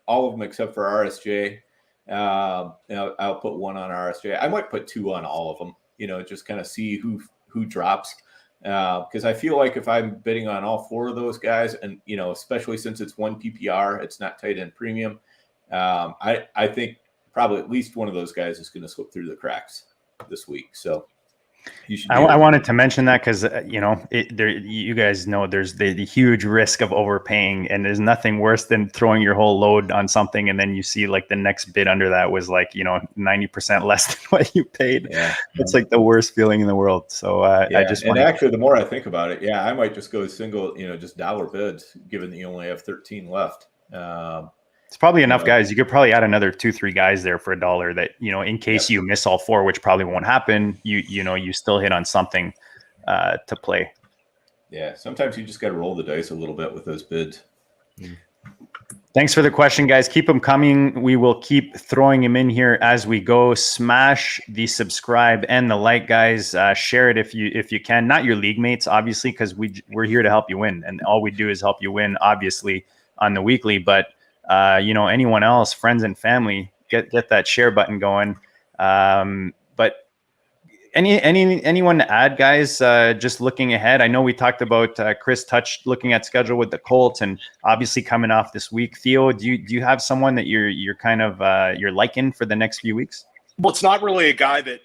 all of them except for RSJ. I'll put 1 on RSJ. I might put 2 on all of them. Just kind of see who drops. Because I feel like if I'm bidding on all 4 of those guys, and especially since it's 1 PPR, it's not tight end premium. I think probably at least one of those guys is going to slip through the cracks this week. So you should. I wanted to mention that because you guys know there's the huge risk of overpaying, and there's nothing worse than throwing your whole load on something and then you see like the next bid under that was 90% less than what you paid. Yeah. It's like the worst feeling in the world. So actually, the more I think about it, I might just go single, just dollar bids, given that you only have 13 left. It's probably enough guys. You could probably add another 2-3 guys there for $1 that, in case you miss all 4, which probably won't happen, you still hit on something to play. Yeah. Sometimes you just got to roll the dice a little bit with those bids. Thanks for the question, guys. Keep them coming. We will keep throwing them in here as we go. Smash the subscribe and the like, guys. Share it if you can. Not your league mates, obviously, because we're here to help you win. And all we do is help you win, obviously, on the weekly. But anyone else, friends and family, get that share button going. But anyone to add, guys, just looking ahead. I know we talked about Chris touched looking at schedule with the Colts and obviously coming off this week. Theo, do you have someone that you're kind of you're liking for the next few weeks? Well, it's not really a guy that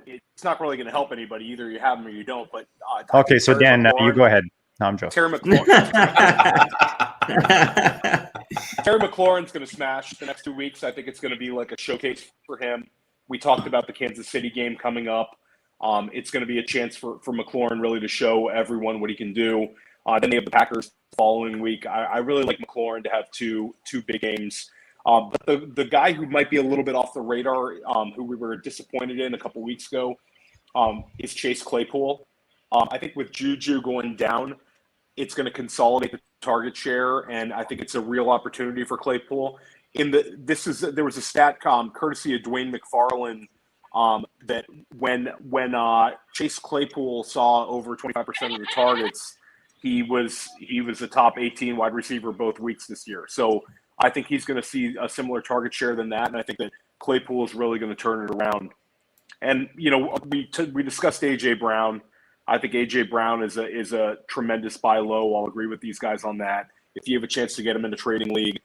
it's not really going to help anybody. Either you have him or you don't. But okay, so Dan, you go ahead. No, I'm joking. Terry McLaurin's going to smash the next 2 weeks. I think it's going to be like a showcase for him. We talked about the Kansas City game coming up. It's going to be a chance for McLaurin really to show everyone what he can do. Then they have the Packers the following week. I really like McLaurin to have two big games. But the guy who might be a little bit off the radar, who we were disappointed in a couple weeks ago, is Chase Claypool. I think with Juju going down, it's going to consolidate the target share, and I think it's a real opportunity for Claypool. There was a stat courtesy of Dwayne McFarland that when Chase Claypool saw over 25% of the targets, he was a top 18 wide receiver both weeks this year. So I think he's going to see a similar target share than that, and I think that Claypool is really going to turn it around. And we discussed AJ Brown. I think AJ Brown is a tremendous buy low. I'll agree with these guys on that. If you have a chance to get him in a trading league,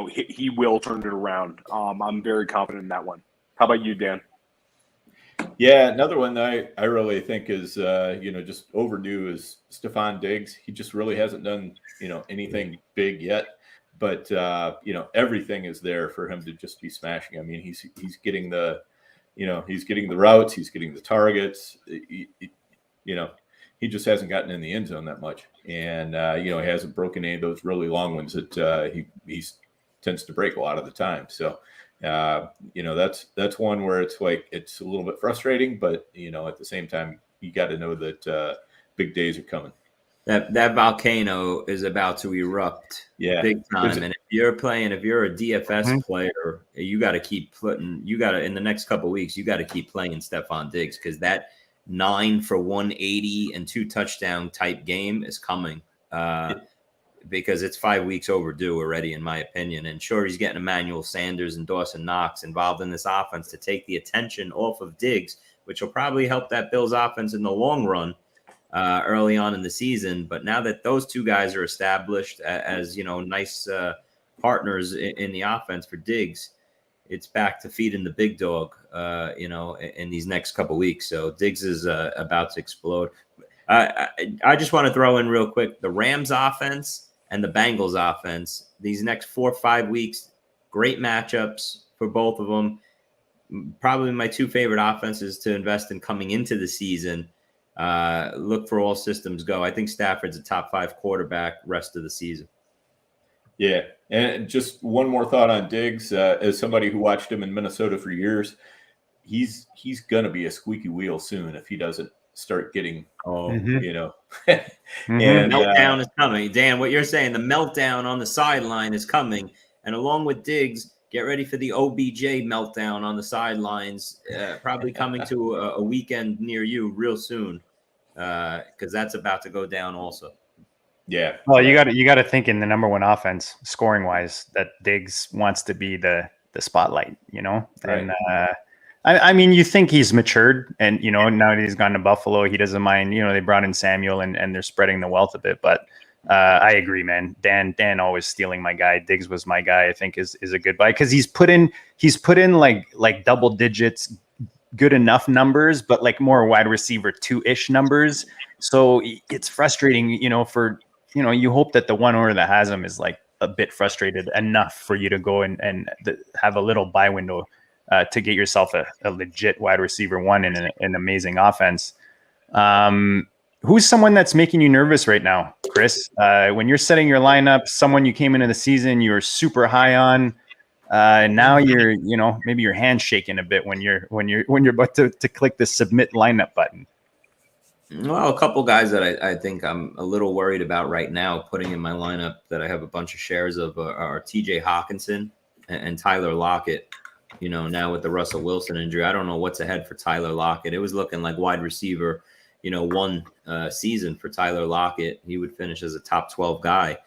he will turn it around. I'm very confident in that one. How about you, Dan? Yeah, another one that I really think is just overdue is Stephon Diggs. He just really hasn't done anything big yet, but everything is there for him to just be smashing. I mean, he's getting the he's getting the routes, he's getting the targets. He just hasn't gotten in the end zone that much, and he hasn't broken any of those really long ones that he tends to break a lot of the time. So. That's one where it's like it's a little bit frustrating, but at the same time, you got to know that big days are coming. That volcano is about to erupt, big time. And if you're a DFS player, you got to keep putting. You got to in the next couple of weeks, you got to keep playing Stephon Diggs because that 9 for 180 and 2 touchdown type game is coming. Because it's 5 weeks overdue already, in my opinion. And sure, he's getting Emmanuel Sanders and Dawson Knox involved in this offense to take the attention off of Diggs, which will probably help that Bills offense in the long run early on in the season. But now that those two guys are established as nice partners in the offense for Diggs, it's back to feeding the big dog, in these next couple weeks. So Diggs is about to explode. I just want to throw in real quick the Rams offense and the Bengals offense. These next 4 or 5 weeks, great matchups for both of them. Probably my 2 favorite offenses to invest in coming into the season. Look for all systems go. I think Stafford's a top 5 quarterback rest of the season. Yeah, and just one more thought on Diggs. As somebody who watched him in Minnesota for years, he's gonna be a squeaky wheel soon if he doesn't start getting and meltdown is coming. Dan, what you're saying, the meltdown on the sideline is coming, and along with Diggs, get ready for the OBJ meltdown on the sidelines, probably coming to a weekend near you real soon, because that's about to go down also. Yeah. Well, you got to think in the number one offense scoring wise that Diggs wants to be the spotlight, Right. And I mean, you think he's matured, and now that he's gone to Buffalo, he doesn't mind. They brought in Samuel, and they're spreading the wealth a bit. But I agree, man. Dan always stealing my guy. Diggs was my guy. I think is a good buy because he's put in like double digits, good enough numbers, but like more wide receiver 2-ish numbers. So it's frustrating, you hope that the one owner that has him is like a bit frustrated enough for you to go and have a little buy window. To get yourself a legit wide receiver 1 in an amazing offense. Who's someone that's making you nervous right now, Chris? When you're setting your lineup, someone you came into the season you were super high on, now you're maybe your hand's shaking a bit when you're about to click the submit lineup button. Well, a couple guys that I think I'm a little worried about right now putting in my lineup that I have a bunch of shares of are TJ Hawkinson and Tyler Lockett. Now with the Russell Wilson injury, I don't know what's ahead for Tyler Lockett. It was looking like wide receiver, 1 season for Tyler Lockett. He would finish as a top 12 guy.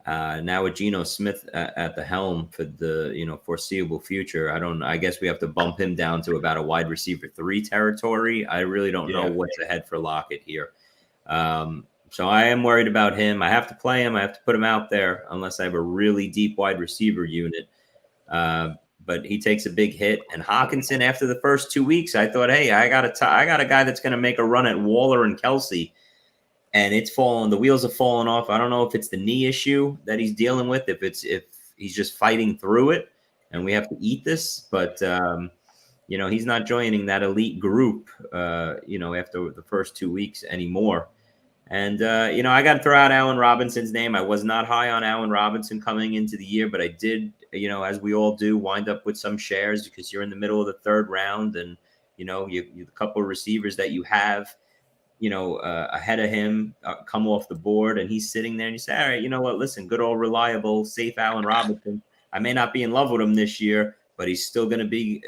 Now with Geno Smith at the helm for the, foreseeable future, I guess we have to bump him down to about a wide receiver 3 territory. I really don't know what's ahead for Lockett here. So I am worried about him. I have to play him. I have to put him out there unless I have a really deep wide receiver unit. But he takes a big hit. And Hawkinson, after the first 2 weeks, I thought, hey, I got a guy that's going to make a run at Waller and Kelsey. And it's fallen. The wheels have fallen off. I don't know if it's the knee issue that he's dealing with, if he's just fighting through it and we have to eat this. But, he's not joining that elite group, after the first 2 weeks anymore. And, I got to throw out Allen Robinson's name. I was not high on Allen Robinson coming into the year, but I did, as we all do, wind up with some shares because you're in the middle of the 3rd round and, you a couple of receivers that you have, ahead of him come off the board and he's sitting there and you say, all right, you know what? Listen, good old reliable, safe Allen Robinson. I may not be in love with him this year, but he's still going to be,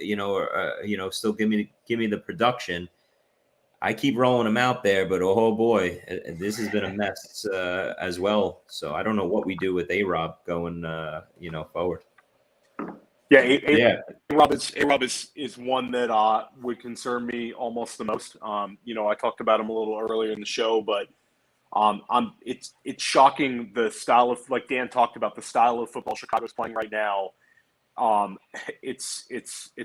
still give me the production. I keep rolling him out there, but oh boy, this has been a mess as well. So I don't know what we do with A-Rob going, forward. Yeah, A-Rob is one that would concern me almost the most. I talked about him a little earlier in the show, but it's shocking the style of, like Dan talked about, the style of football Chicago's playing right now. It's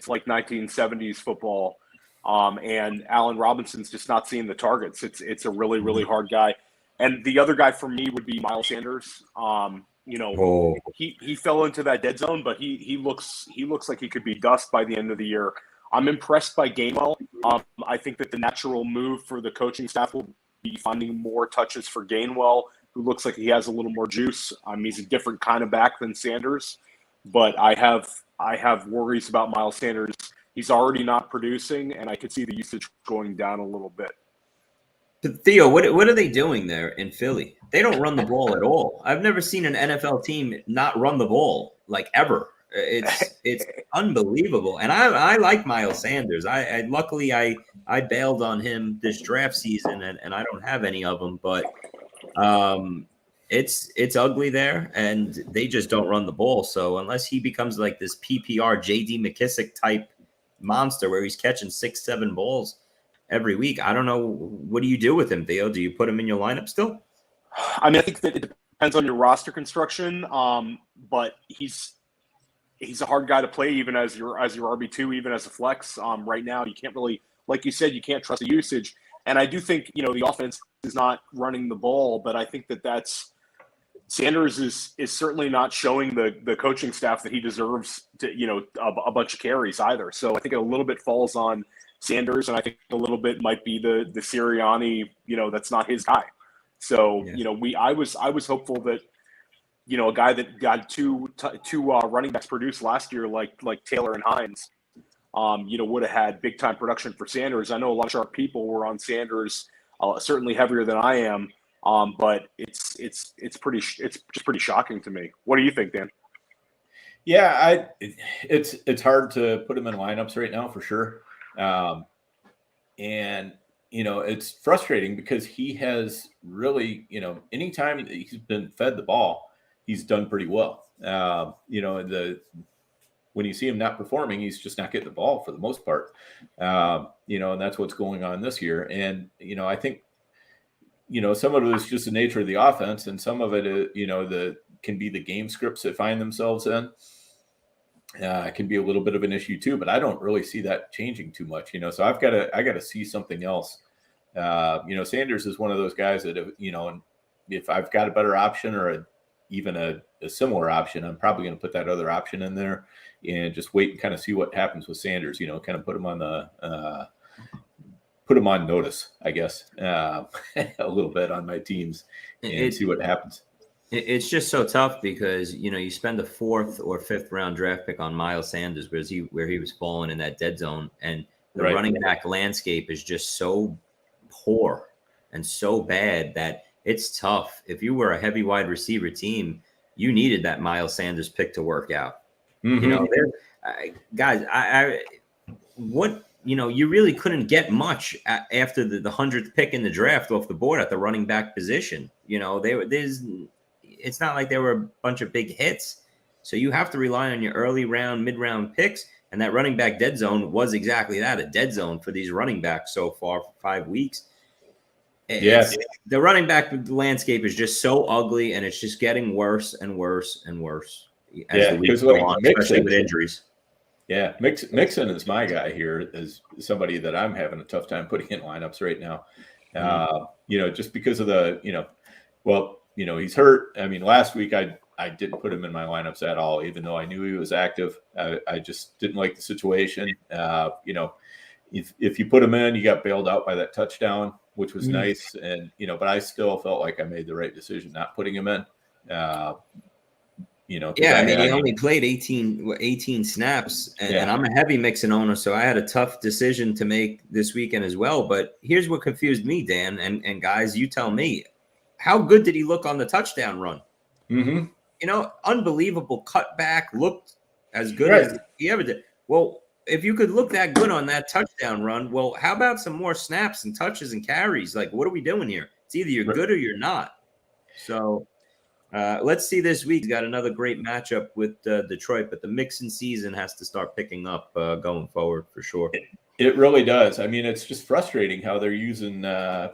like 1970s football. And Allen Robinson's just not seeing the targets. It's a really, really hard guy. And the other guy for me would be Miles Sanders. He fell into that dead zone, but he looks like he could be dust by the end of the year. I'm impressed by Gainwell. I think that the natural move for the coaching staff will be finding more touches for Gainwell, who looks like he has a little more juice. He's a different kind of back than Sanders, but I have worries about Miles Sanders. He's already not producing, and I could see the usage going down a little bit. But Theo, what are they doing there in Philly? They don't run the ball at all. I've never seen an NFL team not run the ball, like, ever. It's unbelievable. And I like Miles Sanders. I luckily bailed on him this draft season, and I don't have any of them, but it's ugly there, and they just don't run the ball. So unless he becomes like this PPR JD McKissick type monster where he's catching 6-7 balls every week, I don't know. What do you do with him, Theo? Do you put him in your lineup still? I think that it depends on your roster construction, but he's a hard guy to play even as your RB2, even as a flex. Right now, you can't really, like you said, you can't trust the usage. And I do think, the offense is not running the ball, but I think that's Sanders is certainly not showing the coaching staff that he deserves to, a bunch of carries either. So I think a little bit falls on Sanders, and I think a little bit might be the Sirianni, that's not his guy. So, I was hopeful that, a guy that got two running backs produced last year, like Taylor and Hines, would have had big time production for Sanders. I know a lot of sharp people were on Sanders, certainly heavier than I am. But it's just pretty shocking to me. What do you think, Dan? Yeah, it's hard to put him in lineups right now for sure. And it's frustrating because he has really, anytime he's been fed the ball, he's done pretty well. When you see him not performing, he's just not getting the ball for the most part. And that's what's going on this year. And, I think, some of it is just the nature of the offense, and some of it, can be the game scripts that find themselves in. It can be a little bit of an issue too, but I don't really see that changing too much, so I got to see something else. Sanders is one of those guys that, if I've got a better option or even a similar option, I'm probably going to put that other option in there and just wait and kind of see what happens with Sanders, kind of put him on notice, I guess, a little bit on my teams and see what happens. It's just so tough because, you spend a 4th or 5th round draft pick on Miles Sanders where he was falling in that dead zone, and the running back landscape is just so poor and so bad that it's tough. If you were a heavy wide receiver team, you needed that Miles Sanders pick to work out. Mm-hmm. Guys, you really couldn't get much after the 100th pick in the draft off the board at the running back position. It's not like there were a bunch of big hits. So you have to rely on your early round, mid-round picks. And that running back dead zone was exactly that, a dead zone for these running backs so far for 5 weeks. Yes. The running back landscape is just so ugly, and it's just getting worse and worse and worse as the weeks go on, especially with injuries. Yeah, Mixon is my guy here, is somebody that I'm having a tough time putting in lineups right now. Just because of he's hurt. I mean, last week I didn't put him in my lineups at all, even though I knew he was active. I just didn't like the situation. If you put him in, you got bailed out by that touchdown, which was nice. And, but I still felt like I made the right decision not putting him in. He only played 18 snaps, and I'm a heavy Mixon owner, so I had a tough decision to make this weekend as well. But here's what confused me, Dan, and guys, you tell me, how good did he look on the touchdown run? Mm-hmm. Unbelievable cutback, looked as good as he ever did. Well, if you could look that good on that touchdown run, well, how about some more snaps and touches and carries? Like, what are we doing here? It's either you're good or you're not. So let's see this week. He's got another great matchup with Detroit, but the Mixon season has to start picking up going forward for sure. It really does. I mean, it's just frustrating how they're using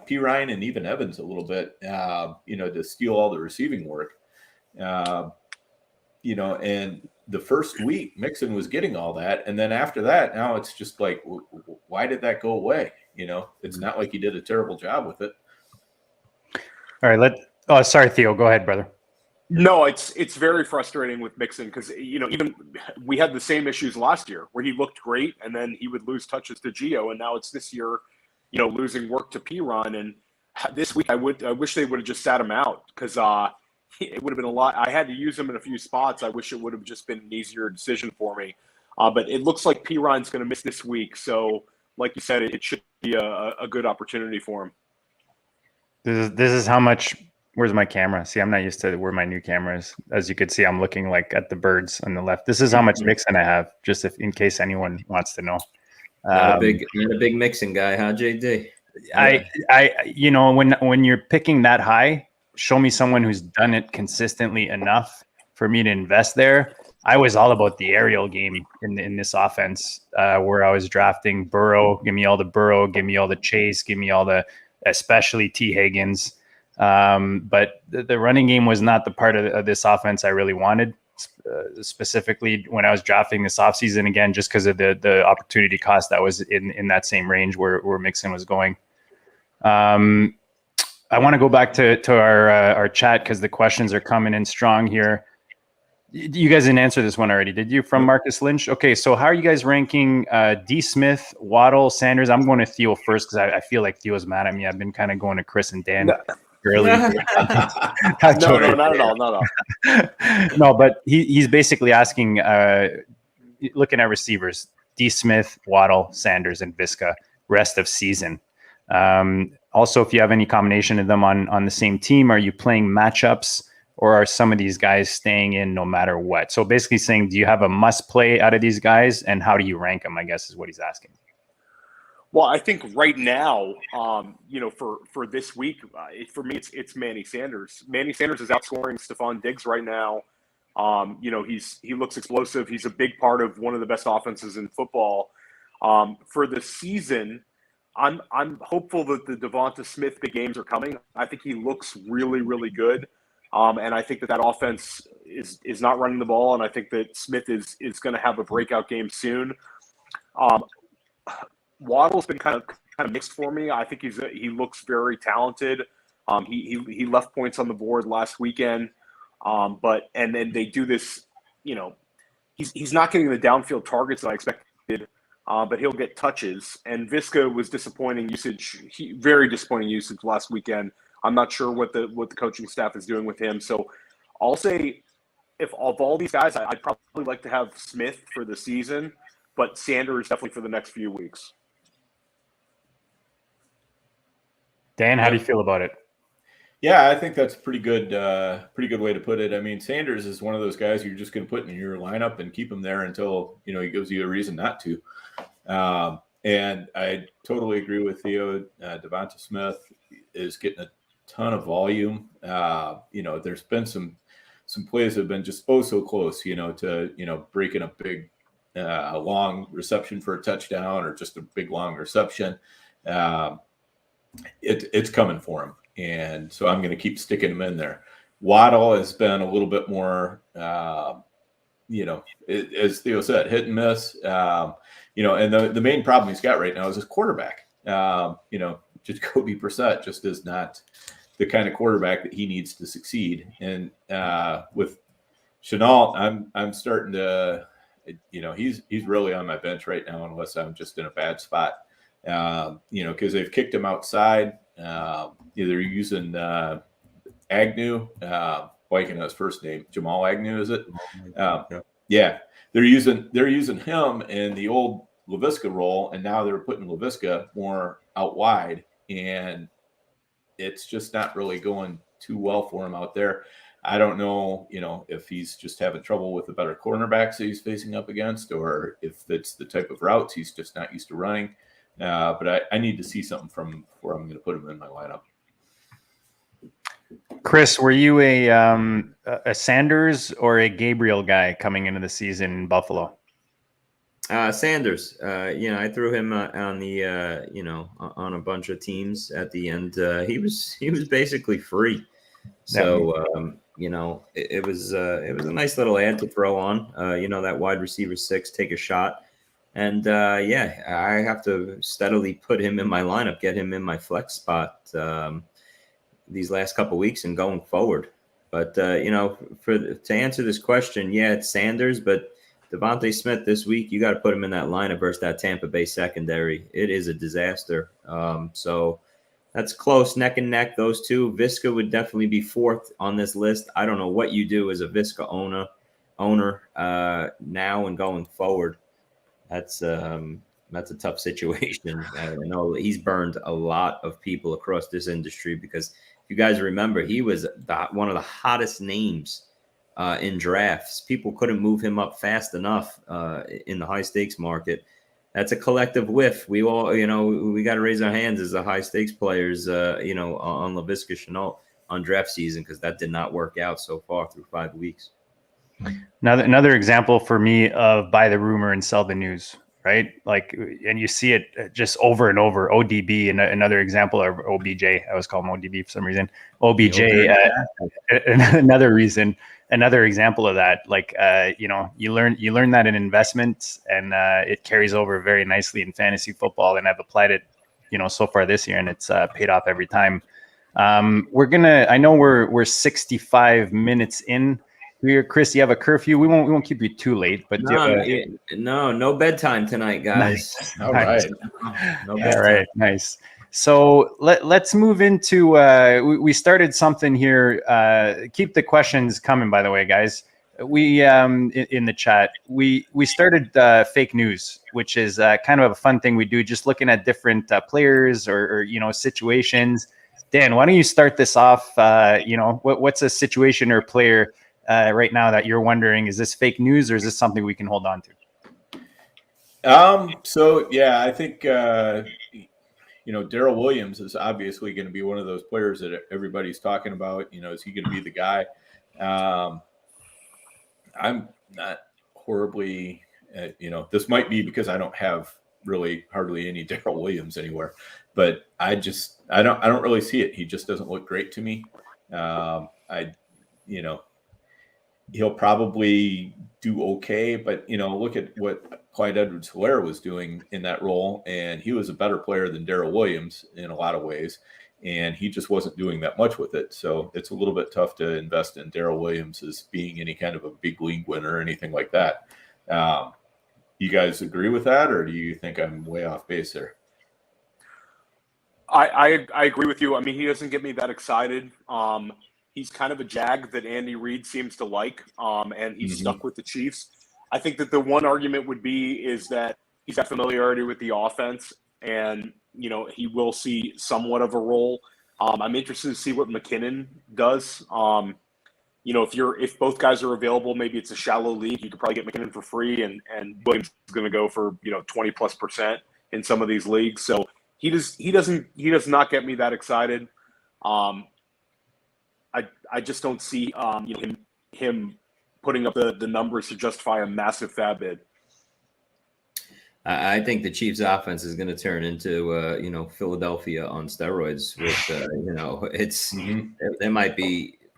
P. Ryan and even Evans a little bit, to steal all the receiving work. And the first week, Mixon was getting all that. And then after that, now it's just like, why did that go away? It's not like he did a terrible job with it. All right. Sorry, Theo. Go ahead, brother. No, it's very frustrating with Mixon because, even we had the same issues last year where he looked great and then he would lose touches to Gio. And now it's this year, losing work to P-Ron. And this week I wish they would have just sat him out because it would have been a lot. I had to use him in a few spots. I wish it would have just been an easier decision for me. But it looks like P-Ron's going to miss this week. So like you said, it should be a good opportunity for him. This is how much. Where's my camera? See, I'm not used to where my new camera is. As you could see, I'm looking like at the birds on the left. This is how much Mixon I have, just in case anyone wants to know. Not a big Mixon guy, huh, JD? When you're picking that high, show me someone who's done it consistently enough for me to invest there. I was all about the aerial game in this offense, where I was drafting Burrow. Give me all the Burrow. Give me all the Chase. Give me all the, especially T. Higgins. But the running game was not the part of this offense I really wanted, specifically when I was drafting this offseason, again, just because of the opportunity cost that was in that same range where Mixon was going. I want to go back to our chat because the questions are coming in strong here. You guys didn't answer this one already, did you? From Marcus Lynch. Okay, so how are you guys ranking D. Smith, Waddle, Sanders? I'm going to Theo first because I feel like Theo's mad at me. I've been kind of going to Chris and Dan. Early. No, not at all. No, but he's basically asking, looking at receivers, D. Smith, Waddle, Sanders, and Visca, rest of season. Also, if you have any combination of them on the same team, are you playing matchups or are some of these guys staying in no matter what? So basically saying, do you have a must play out of these guys and how do you rank them, I guess is what he's asking. Well, I think right now, for this week, for me, it's Manny Sanders. Manny Sanders is outscoring Stephon Diggs right now. He looks explosive. He's a big part of one of the best offenses in football. For the season, I'm hopeful that the Devonta Smith big games are coming. I think he looks really, really good. And I think that offense is not running the ball, and I think that Smith is going to have a breakout game soon. Waddle's been kind of mixed for me. I think he looks very talented. He left points on the board last weekend, and then they do this. He's not getting the downfield targets that I expected, but he'll get touches. And Visca was disappointing usage. Very disappointing usage last weekend. I'm not sure what the coaching staff is doing with him. So I'll say, if of all these guys, I'd probably like to have Smith for the season, but Sanders definitely for the next few weeks. Dan, how do you feel about it? Yeah, I think that's a pretty good way to put it. I mean, Sanders is one of those guys you're just going to put in your lineup and keep him there until he gives you a reason not to. And I totally agree with Theo. Devonta Smith is getting a ton of volume. There's been some plays that have been just so close, to breaking a big long reception for a touchdown or just a big long reception. It's coming for him. And so I'm going to keep sticking him in there. Waddle has been a little bit more, as Theo said, hit and miss. And the main problem he's got right now is his quarterback. Jacoby Brissett just is not the kind of quarterback that he needs to succeed. And with Chenault, I'm starting to, he's really on my bench right now unless I'm just in a bad spot. Because they've kicked him outside. They're using Agnew, blanking on his first name, Jamal Agnew, is it? Yeah, they're using him in the old Laviska role, and now they're putting Laviska more out wide, and it's just not really going too well for him out there. I don't know, if he's just having trouble with the better cornerbacks that he's facing up against, or if it's the type of routes he's just not used to running. But I need to see something from where I'm going to put him in my lineup. Chris, were you a Sanders or a Gabriel guy coming into the season in Buffalo? Sanders. I threw him on the on a bunch of teams at the end. He was basically free. So it was a nice little ad to throw on. That wide receiver 6, take a shot. And I have to steadily put him in my lineup, get him in my flex spot these last couple weeks and going forward. But to answer this question, it's Sanders, but Devontae Smith this week, you got to put him in that lineup versus that Tampa Bay secondary. It is a disaster. So that's close, neck and neck. Those two. Visca would definitely be 4th on this list. I don't know what you do as a Visca owner now and going forward. That's a tough situation. I know he's burned a lot of people across this industry because if you guys remember, he was one of the hottest names in drafts. People couldn't move him up fast enough in the high stakes market. That's a collective whiff. We all, we got to raise our hands as the high stakes players, on Laviska Shenault on draft season because that did not work out so far through 5 weeks. Another example for me of buy the rumor and sell the news, right? Like, and you see it just over and over. ODB, and another example, or OBJ. I always call him ODB for some reason. OBJ, another example of that. Like, you learn that in investments, and it carries over very nicely in fantasy football. And I've applied it, so far this year, and it's paid off every time. I know we're 65 minutes in. Here, Chris, you have a curfew. We won't keep you too late, but no bedtime tonight, guys. Nice. All right. No bedtime. All right, nice. So let's move into. We started something here. Keep the questions coming, by the way, guys. We in the chat. We started fake news, which is kind of a fun thing we do, just looking at different players or situations. Dan, why don't you start this off? What's a situation or player right now that you're wondering, is this fake news or is this something we can hold on to? I think Daryl Williams is obviously going to be one of those players that everybody's talking about. Is he going to be the guy? I'm not horribly, this might be because I don't have really hardly any Daryl Williams anywhere, but I don't really see it. He just doesn't look great to me. He'll probably do okay, but look at what Clyde Edwards-Helaire was doing in that role, and he was a better player than Daryl Williams in a lot of ways, and he just wasn't doing that much with it. So it's a little bit tough to invest in Daryl Williams as being any kind of a big league winner or anything like that. You guys agree with that, or do you think I'm way off base there? I agree with you. I mean, he doesn't get me that excited. He's kind of a jag that Andy Reid seems to like, and he's stuck with the Chiefs. I think that the one argument would be is that he's got familiarity with the offense, and he will see somewhat of a role. I'm interested to see what McKinnon does. If both guys are available, maybe it's a shallow league. You could probably get McKinnon for free, and Williams is going to go for 20+% in some of these leagues. So he does not get me that excited. I just don't see him putting up the numbers to justify a massive fab bid. I think the Chiefs' offense is going to turn into Philadelphia on steroids. With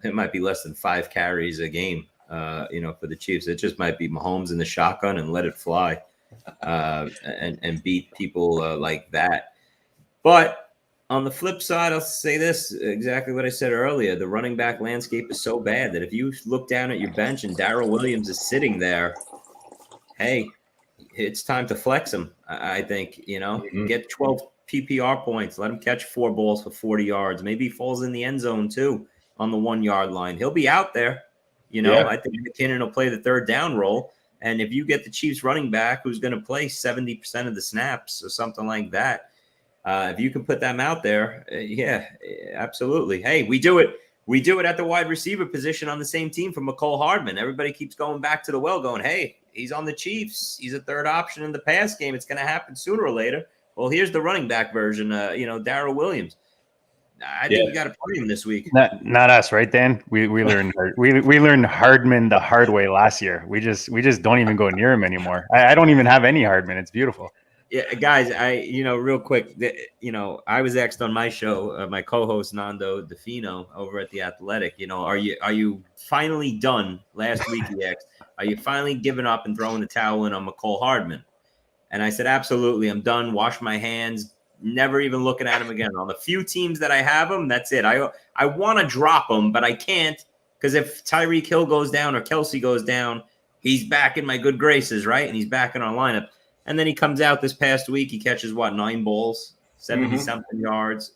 it might be less than 5 carries a game. For the Chiefs, it just might be Mahomes in the shotgun and let it fly, and beat people like that. But on the flip side, I'll say this, exactly what I said earlier. The running back landscape is so bad that if you look down at your bench and Daryl Williams is sitting there, hey, it's time to flex him. I think, get 12 PPR points, let him catch 4 balls for 40 yards. Maybe he falls in the end zone too on the 1-yard line. He'll be out there. I think McKinnon will play the third down role. And if you get the Chiefs running back who's going to play 70% of the snaps or something like that, if you can put them out there, absolutely. Hey, we do it. We do it at the wide receiver position on the same team for McCole Hardman. Everybody keeps going back to the well going, hey, he's on the Chiefs. He's a third option in the pass game. It's going to happen sooner or later. Well, here's the running back version, Daryl Williams. I think we got to play him this week. Not us, right, Dan? We learned we learned Hardman the hard way last year. We just don't even go near him anymore. I don't even have any Hardman. It's beautiful. Yeah, guys, real quick, I was asked on my show, my co-host Nando DeFino over at The Athletic, are you finally done? Last week he asked, are you finally giving up and throwing the towel in on McCole Hardman? And I said, absolutely, I'm done. Wash my hands. Never even looking at him again. On the few teams that I have him, that's it. I want to drop him, but I can't, because if Tyreek Hill goes down or Kelsey goes down, he's back in my good graces, right? And he's back in our lineup. And then he comes out this past week. He catches 9 balls, 70-something yards.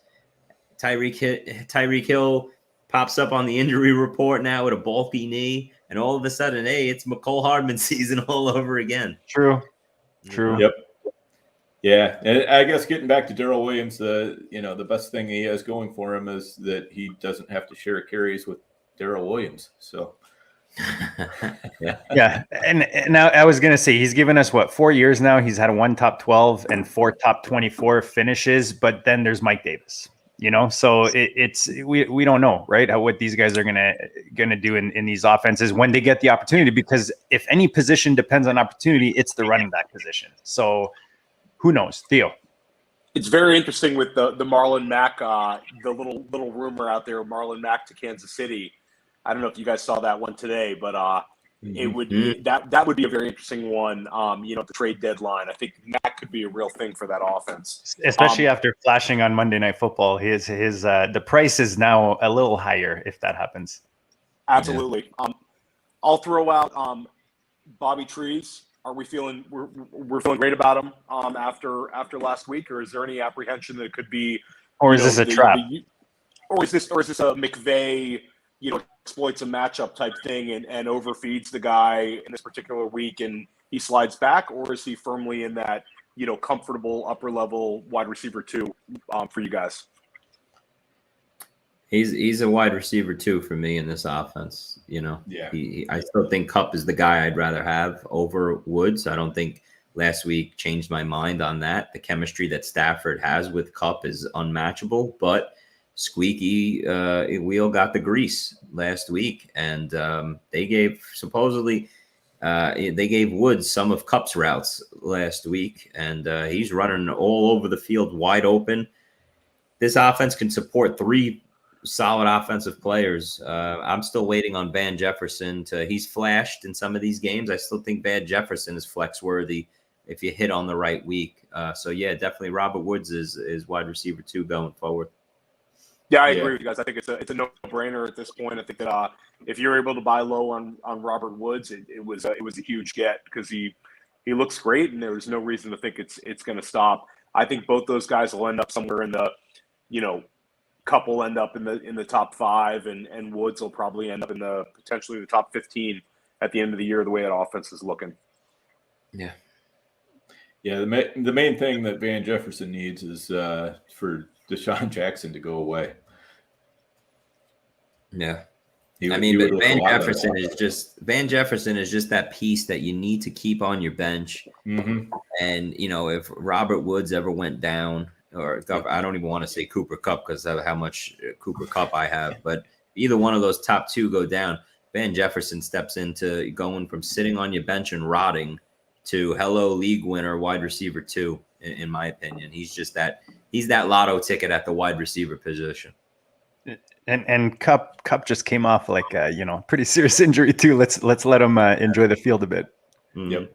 Tyreek Hill pops up on the injury report now with a bulky knee, and all of a sudden, hey, it's McCole Hardman season all over again. True. Yep. Yeah, and I guess getting back to Daryl Williams, the best thing he has going for him is that he doesn't have to share carries with Daryl Williams. So. Yeah. And now I was going to say, he's given us 4 years now. He's had 1 top 12 and 4 top 24 finishes, but then there's Mike Davis, so we don't know, right, what these guys are gonna do in these offenses when they get the opportunity, because if any position depends on opportunity, it's the running back position. So who knows? Theo? It's very interesting with the Marlon Mack, the little rumor out there of Marlon Mack to Kansas City. I don't know if you guys saw that one today, but it would that would be a very interesting one. At the trade deadline, I think Mack could be a real thing for that offense, especially after flashing on Monday Night Football. His the price is now a little higher if that happens. Absolutely. Yeah. I'll throw out Bobby Trees. Are we feeling we're feeling great about him after last week, or is there any apprehension that it could be, or is this a trap, or is this a McVay? Exploits a matchup type thing and overfeeds the guy in this particular week and he slides back, or is he firmly in that, comfortable upper level wide receiver 2 for you guys? He's a wide receiver 2 for me in this offense. Yeah. I still think Kupp is the guy I'd rather have over Woods. I don't think last week changed my mind on that. The chemistry that Stafford has with Kupp is unmatchable, but squeaky wheel got the grease last week, and they gave Woods some of Kupp's routes last week, and he's running all over the field wide open. This offense can support 3 solid offensive players. I'm still waiting on Van Jefferson he's flashed in some of these games. I still think Van Jefferson is flex worthy if you hit on the right week. So yeah, definitely Robert Woods is wide receiver 2 going forward. Yeah, I agree with you guys. I think it's a no-brainer at this point. I think that if you're able to buy low on Robert Woods, it was a huge get, because he looks great, and there's no reason to think it's going to stop. I think both those guys will end up somewhere in the, Kupp will end up in the top 5, and Woods will probably end up in potentially the top 15 at the end of the year, the way that offense is looking. Yeah. Yeah, the main thing that Van Jefferson needs is for Deshaun Jackson to go away. Yeah. But Van Jefferson is just that piece that you need to keep on your bench. Mm-hmm. And, if Robert Woods ever went down, or I don't even want to say Cooper Kupp because of how much Cooper Kupp I have, but either one of those top 2 go down, Van Jefferson steps into going from sitting on your bench and rotting to hello league winner wide receiver 2, in my opinion. He's that lotto ticket at the wide receiver position. And Kupp just came off pretty serious injury too. Let's let him enjoy the field a bit. Yep.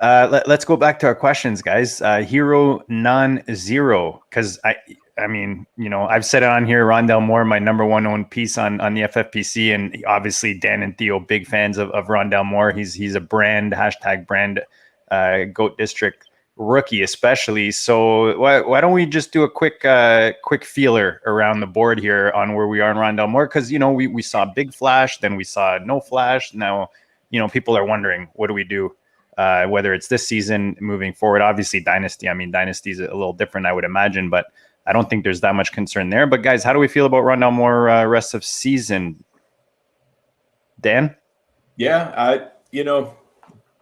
Let's go back to our questions, guys. Hero non-zero, because I've said it on here. Rondell Moore, my number 1 owned piece on the FFPC, and obviously Dan and Theo, big fans of Rondell Moore. He's a brand GOAT District rookie, especially. So why don't we just do a quick feeler around the board here on where we are in Rondell Moore? Because we saw big flash, then we saw no flash. Now people are wondering, what do we do? Whether it's this season moving forward. Obviously dynasty is a little different, I would imagine, but I don't think there's that much concern there. But guys, how do we feel about Rondell Moore rest of season? Dan? Yeah,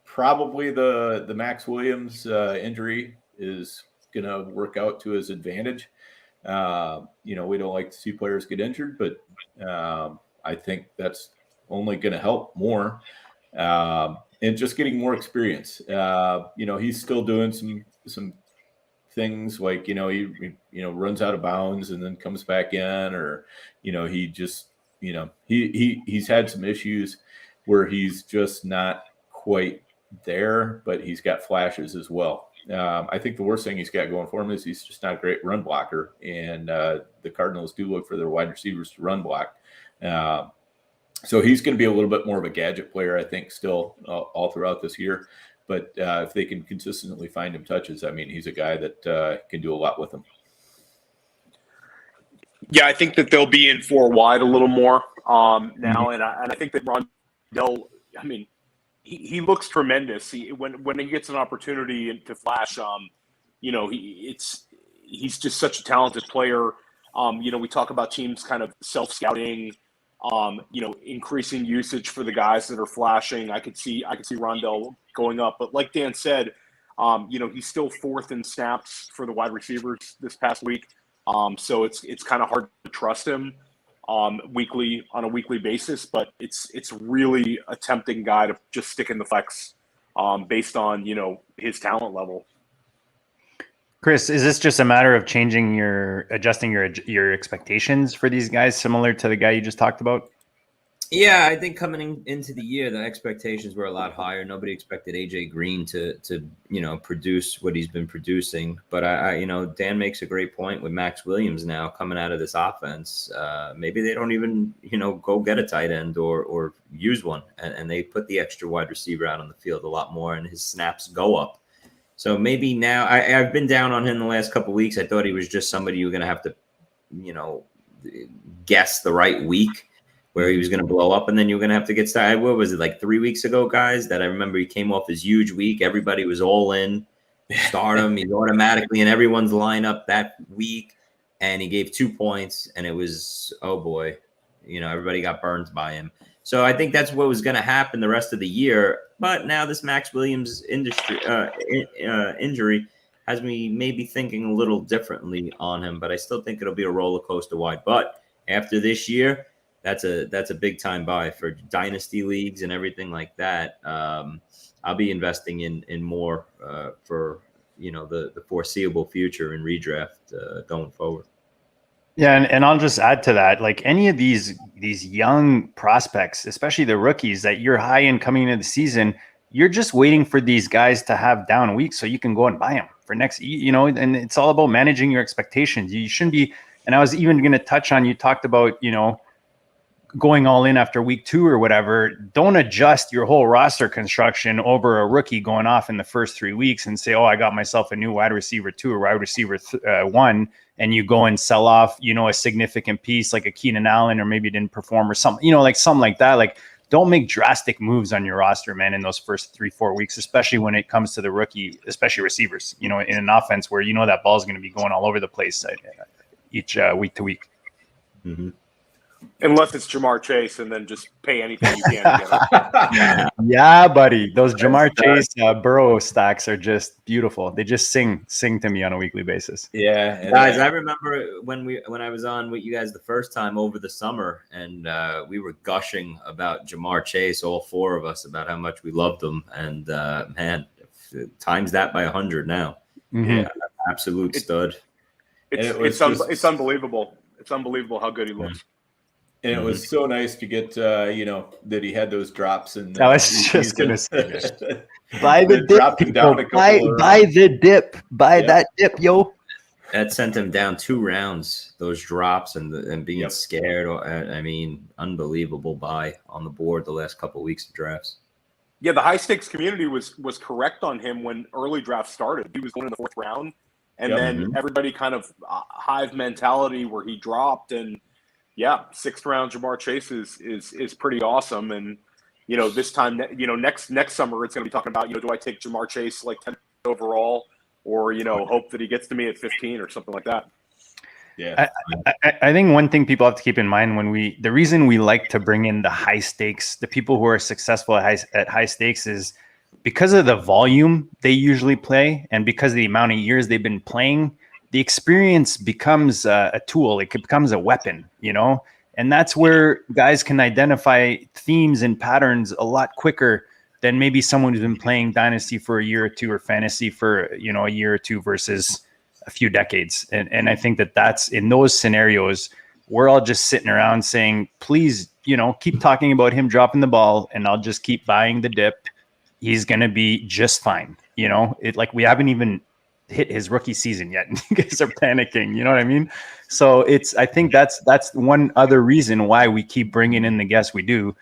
probably the Max Williams injury is going to work out to his advantage. We don't like to see players get injured, but I think that's only going to help more. And just getting more experience. He's still doing things like, he runs out of bounds and then comes back in, or, he just, he's had some issues where he's just not quite there, but he's got flashes as well. I think the worst thing he's got going for him is he's just not a great run blocker, and the Cardinals do look for their wide receivers to run block. So he's going to be a little bit more of a gadget player, I think, still all throughout this year. But if they can consistently find him touches, I mean, he's a guy that can do a lot with them. Yeah, I think that they'll be in 4 wide a little more now, and I think that Rondell, I mean, he looks tremendous. When he gets an opportunity to flash, he's just such a talented player. We talk about teams kind of self-scouting, increasing usage for the guys that are flashing. I could see Rondell going up, but like Dan said, he's still 4th in snaps for the wide receivers this past week. So it's kind of hard to trust him on a weekly basis, but it's really a tempting guy to just stick in the flex based on his talent level. Chris, is this just a matter of adjusting your expectations for these guys, similar to the guy you just talked about? Yeah, I think coming into the year, the expectations were a lot higher. Nobody expected AJ Green to produce what he's been producing. But I Dan makes a great point with Max Williams now coming out of this offense. Maybe they don't even go get a tight end or use one, and they put the extra wide receiver out on the field a lot more, and his snaps go up. So maybe now I've been down on him the last couple of weeks. I thought he was just somebody you're going to have to, guess the right week where he was going to blow up, and then you're going to have to get started. What was it, like 3 weeks ago, guys, that I remember he came off his huge week. Everybody was all in. Start him. He's automatically in everyone's lineup that week, and he gave 2 points, and it was, oh boy, everybody got burned by him. So I think that's what was going to happen the rest of the year. But now this Max Williams injury has me maybe thinking a little differently on him, but I still think it'll be a roller coaster wide. But after this year, that's a big time buy for dynasty leagues and everything like that. I'll be investing in more for the foreseeable future in redraft going forward. Yeah, and I'll just add to that, like any of these young prospects, especially the rookies that you're high in coming into the season, you're just waiting for these guys to have down weeks so you can go and buy them for next, and it's all about managing your expectations. You shouldn't be, and I was even going to touch on, you talked about, going all in after week 2 or whatever. Don't adjust your whole roster construction over a rookie going off in the first 3 weeks and say, oh, I got myself a new wide receiver 2 or wide receiver 1. And you go and sell off, a significant piece like a Keenan Allen, or maybe didn't perform or something, like something like that. Like, don't make drastic moves on your roster, man, in those first 3-4 weeks, especially when it comes to the rookie, especially receivers, in an offense where that ball is going to be going all over the place each week to week. Mm-hmm. Unless it's Jamar Chase, and then just pay anything you can to get him. Yeah, buddy. Those Jamar Chase Burrow stacks are just beautiful. They just sing to me on a weekly basis. Yeah, guys. I remember when I was on with you guys the first time over the summer, and we were gushing about Jamar Chase, all 4 of us, about how much we loved him. And man, times that by 100 now. Mm-hmm. Yeah, absolute stud. It's unbelievable. It's unbelievable how good he looks. And it was so nice to get, that he had those drops. And I was just going to say that. Buy the dip. Buy the dip. Buy that dip, yo. That sent him down 2 rounds, those drops and being scared. I mean, unbelievable buy on the board the last couple of weeks of drafts. Yeah, the high stakes community was correct on him when early draft started. He was going in the 4th round, and then everybody kind of hive mentality where he dropped, and 6th round Jamar Chase is pretty awesome. And this time, next summer it's going to be talking about, do I take Jamar Chase like 10th overall, or hope that he gets to me at 15 or something like that. Yeah, I think one thing people have to keep in mind the reason we like to bring in the high stakes, the people who are successful at high stakes, is because of the volume they usually play, and because of the amount of years they've been playing. The experience becomes a tool. It becomes a weapon, and that's where guys can identify themes and patterns a lot quicker than maybe someone who's been playing dynasty for a year or two or fantasy for, a year or two versus a few decades. And I think that's in those scenarios, we're all just sitting around saying, please, keep talking about him dropping the ball and I'll just keep buying the dip. He's going to be just fine. We haven't even hit his rookie season yet. And you guys are panicking. You know what I mean? So I think that's one other reason why we keep bringing in the guests we do,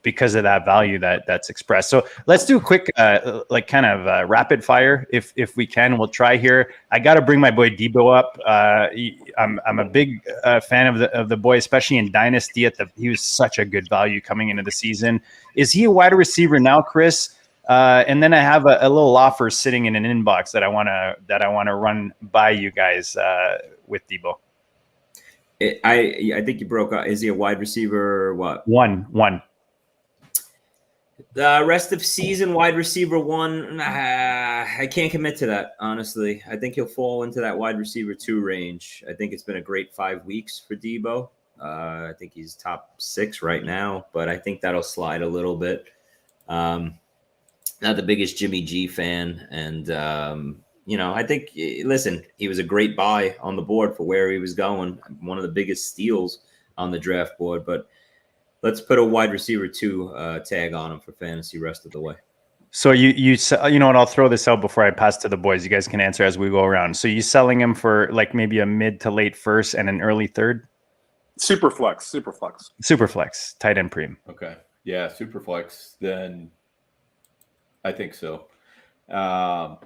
because of that value that's expressed. So let's do a quick, rapid fire if we can. We'll try here. I got to bring my boy Debo up. I'm a big fan of the boy, especially in Dynasty. He was such a good value coming into the season. Is he a wide receiver now, Chris? And then I have a little offer sitting in an inbox that I want to run by you guys with Debo. I think you broke out. Is he a wide receiver or what? One. The rest of season, wide receiver 1, I can't commit to that, honestly. I think he'll fall into that wide receiver 2 range. I think it's been a great 5 weeks for Debo. I think he's top 6 right now, but I think that'll slide a little bit. Not the biggest Jimmy G fan. And, I think, listen, he was a great buy on the board for where he was going. One of the biggest steals on the draft board, but let's put a wide receiver 2 tag on him for fantasy rest of the way. So you know what? I'll throw this out before I pass to the boys. You guys can answer as we go around. So you selling him for like maybe a mid to late first and an early third? Super flex, tight end preem. Okay. Yeah. Super flex. Then I think so. But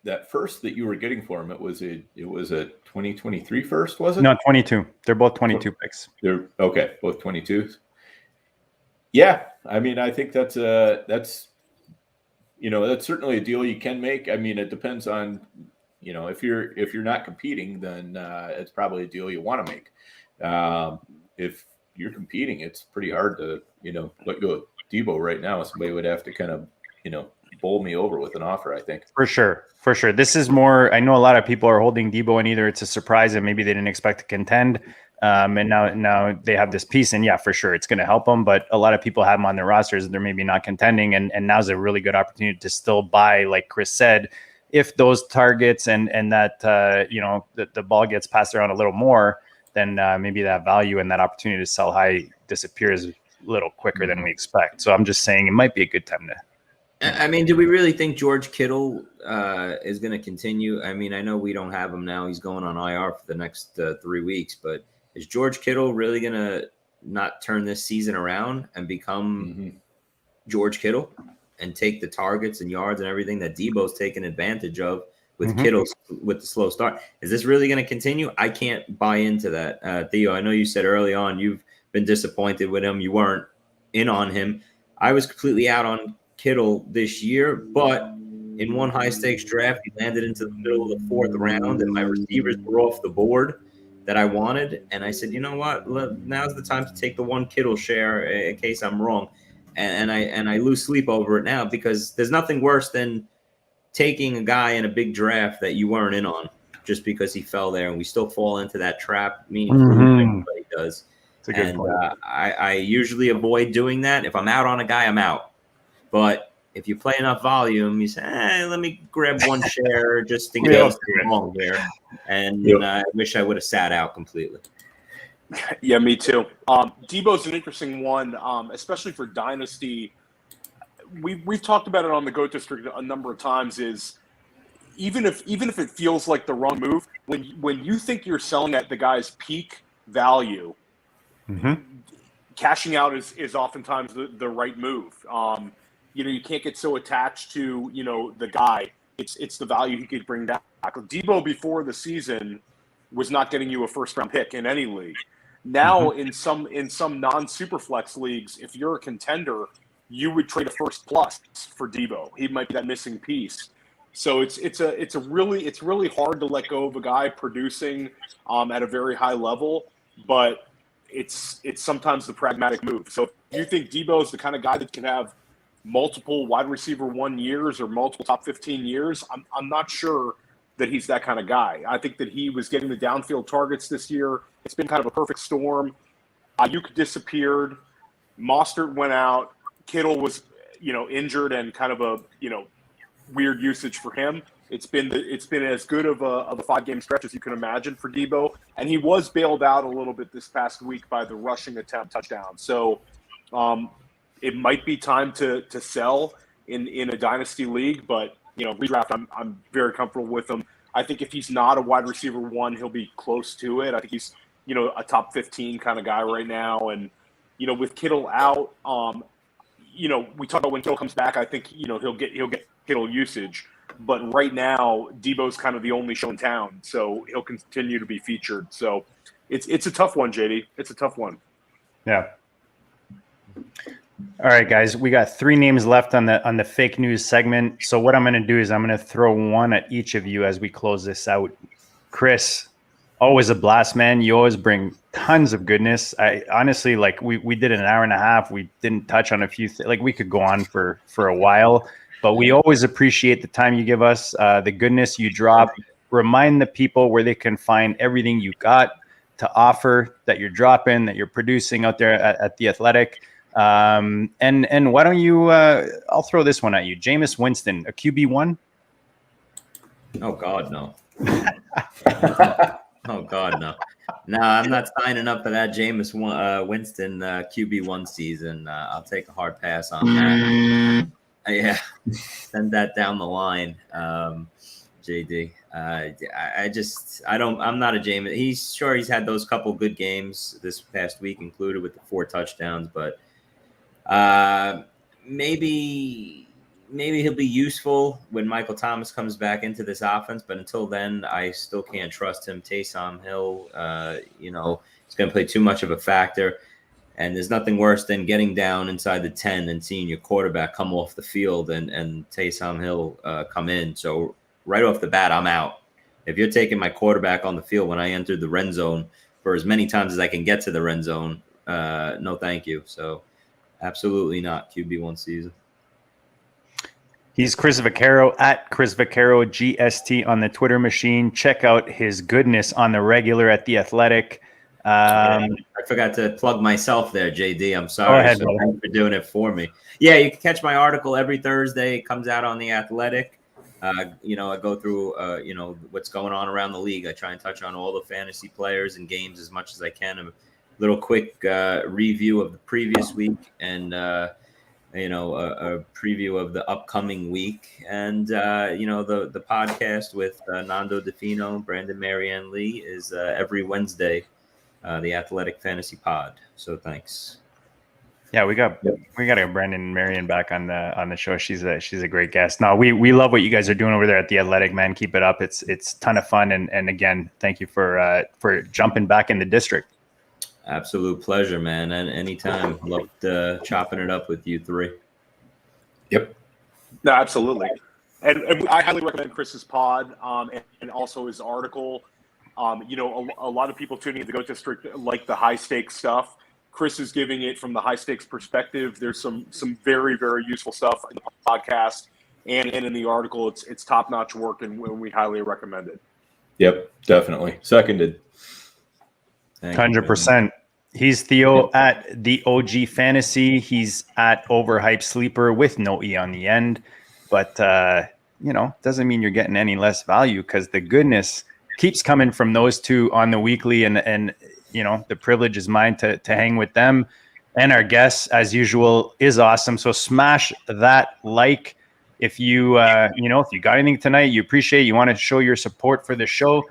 that first that you were getting for him, it was a 2023 first, was it? No, 22. They're both 22 picks. They're okay, both 22s. Yeah, I mean, I think that's certainly a deal you can make. I mean, it depends on, if you're not competing, then it's probably a deal you want to make. If you're competing, it's pretty hard to let go of Debo right now. Somebody would have to kind of bowl me over with an offer, I think. For sure. This is more, I know a lot of people are holding Debo and either it's a surprise and maybe they didn't expect to contend. And now they have this piece and yeah, for sure, it's going to help them. But a lot of people have them on their rosters and they're maybe not contending. And now's a really good opportunity to still buy, like Chris said, if those targets and that, the ball gets passed around a little more, then maybe that value and that opportunity to sell high disappears a little quicker than we expect. So I'm just saying it might be a good time to. I mean, do we really think George Kittle is going to continue? I mean, I know we don't have him now. He's going on IR for the next 3 weeks. But is George Kittle really going to not turn this season around and become George Kittle and take the targets and yards and everything that Debo's taken advantage of with Kittle's with the slow start? Is this really going to continue? I can't buy into that. Theo, I know you said early on you've been disappointed with him. You weren't in on him. I was completely out on Kittle this year, but in one high stakes draft, he landed into the middle of the 4th round, and my receivers were off the board that I wanted. And I said, you know what? Now's the time to take the one Kittle share in case I'm wrong. And I lose sleep over it now because there's nothing worse than taking a guy in a big draft that you weren't in on just because he fell there, and we still fall into that trap. Everybody does. It's a good point. I usually avoid doing that. If I'm out on a guy, I'm out. But if you play enough volume, you say, let me grab one share just in case I'm wrong there. And I wish I would have sat out completely. Yeah, me too. Debo's an interesting one, especially for Dynasty. We've talked about it on the GOAT District a number of times. Is even if it feels like the wrong move, when you think you're selling at the guy's peak value, cashing out is oftentimes the right move. You can't get so attached to, the guy. It's the value he could bring back. Debo before the season was not getting you a first-round pick in any league. Now in some non-superflex leagues, if you're a contender, you would trade a first plus for Debo. He might be that missing piece. So it's really hard to let go of a guy producing at a very high level, but it's sometimes the pragmatic move. So if you think Debo is the kind of guy that can have multiple wide receiver 1 years or multiple top 15 years, I'm not sure that he's that kind of guy. I think that he was getting the downfield targets this year. It's been kind of a perfect storm. Ayuk disappeared. Mostert went out. Kittle was, injured and kind of a, weird usage for him. It's been as good of a 5-game stretch as you can imagine for Debo, and he was bailed out a little bit this past week by the rushing attempt touchdown. So it might be time to sell in a dynasty league, but redraft I'm very comfortable with him. I think if he's not a wide receiver 1, he'll be close to it. I think he's a top 15 kind of guy right now, and with Kittle out, we talk about when Kittle comes back. I think he'll get Kittle usage. But right now, Debo's kind of the only show in town, so he'll continue to be featured. So it's a tough one, JD. It's a tough one. Yeah. All right, guys. We got 3 names left on the fake news segment. So what I'm going to do is I'm going to throw one at each of you as we close this out. Chris, always a blast, man. You always bring tons of goodness. I honestly, we did an hour and a half. We didn't touch on a few things. We could go on for a while. But we always appreciate the time you give us, the goodness you drop. Remind the people where they can find everything you got to offer, that you're dropping, that you're producing out there at The Athletic. And why don't you, I'll throw this one at you. Jameis Winston, a QB1? Oh, God, no. Oh, God, no. No, I'm not signing up for that Jameis Winston QB1 season. I'll take a hard pass on that. Yeah, send that down the line, JD. I'm not a Jameis. He's had those couple good games this past week, included with the 4 touchdowns, but maybe he'll be useful when Michael Thomas comes back into this offense. But until then, I still can't trust him. Taysom Hill, he's going to play too much of a factor. And there's nothing worse than getting down inside the 10 and seeing your quarterback come off the field and Taysom Hill come in. So right off the bat, I'm out. If you're taking my quarterback on the field when I entered the red zone for as many times as I can get to the red zone, no thank you. So absolutely not QB1 season. He's Chris Vaccaro at Chris Vaccaro GST on the Twitter machine. Check out his goodness on the regular at The Athletic. I forgot to plug myself there, JD. I'm sorry. Go ahead, thanks for doing it for me. Yeah, you can catch my article every Thursday. It comes out on The Athletic. I go through, what's going on around the league. I try and touch on all the fantasy players and games as much as I can. A little quick review of the previous week and, a preview of the upcoming week. And, the podcast with Nando DeFino, Brandon Marianne Lee is every Wednesday. The Athletic Fantasy Pod. So thanks. Yeah, we got a Brandon Marion back on the show. She's a great guest. No, we love what you guys are doing over there at The Athletic, man. Keep it up. It's a ton of fun. And again, thank you for jumping back in the district. Absolute pleasure, man. And anytime. Loved chopping it up with you 3. Yep. No, absolutely. And I highly recommend Chris's pod and also his article. A lot of people tuning into the GOAT District like the high stakes stuff. Chris is giving it from the high stakes perspective. There's some very, very useful stuff in the podcast and in the article. It's top notch work, and we highly recommend it. Yep, definitely. Seconded. 100%. He's Theo at the OG Fantasy. He's at Overhyped Sleeper with no E on the end. But doesn't mean you're getting any less value, because the goodness keeps coming from those two on the weekly, and the privilege is mine to hang with them. And our guest, as usual, is awesome. So smash that like if you if you got anything tonight you appreciate, you want to show your support for the show.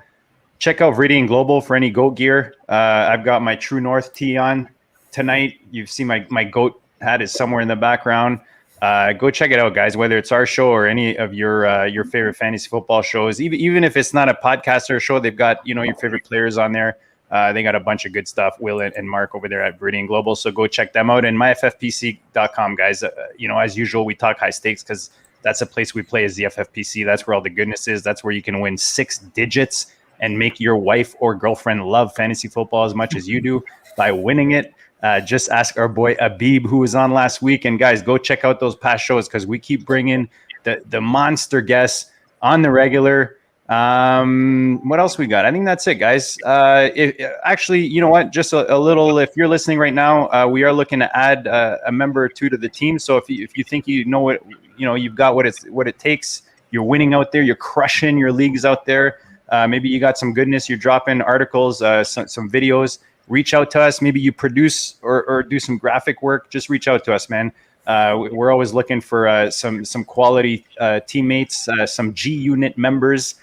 Check out Viridian Global for any goat gear. I've got my True North tee on tonight. You've seen my goat hat is somewhere in the background. Go check it out, guys, whether it's our show or any of your favorite fantasy football shows. Even if it's not a podcast or a show, they've got, your favorite players on there. They got a bunch of good stuff, Will and Mark over there at Viridian Global. So go check them out. And myffpc.com, guys. As usual, we talk high stakes because that's a place we play is the FFPC. That's where all the goodness is. That's where you can win 6 digits and make your wife or girlfriend love fantasy football as much as you do by winning it. Just ask our boy Abib, who was on last week. And guys, go check out those past shows because we keep bringing the monster guests on the regular. What else we got? I think that's it, guys. Actually, you know what? Just a little. If you're listening right now, we are looking to add a member or two to the team. So if you think you know what, you've got what it takes. You're winning out there. You're crushing your leagues out there. Maybe you got some goodness. You're dropping articles, some videos. Reach out to us. Maybe you produce or do some graphic work. Just reach out to us, man. We're always looking for some quality teammates, some G Unit members.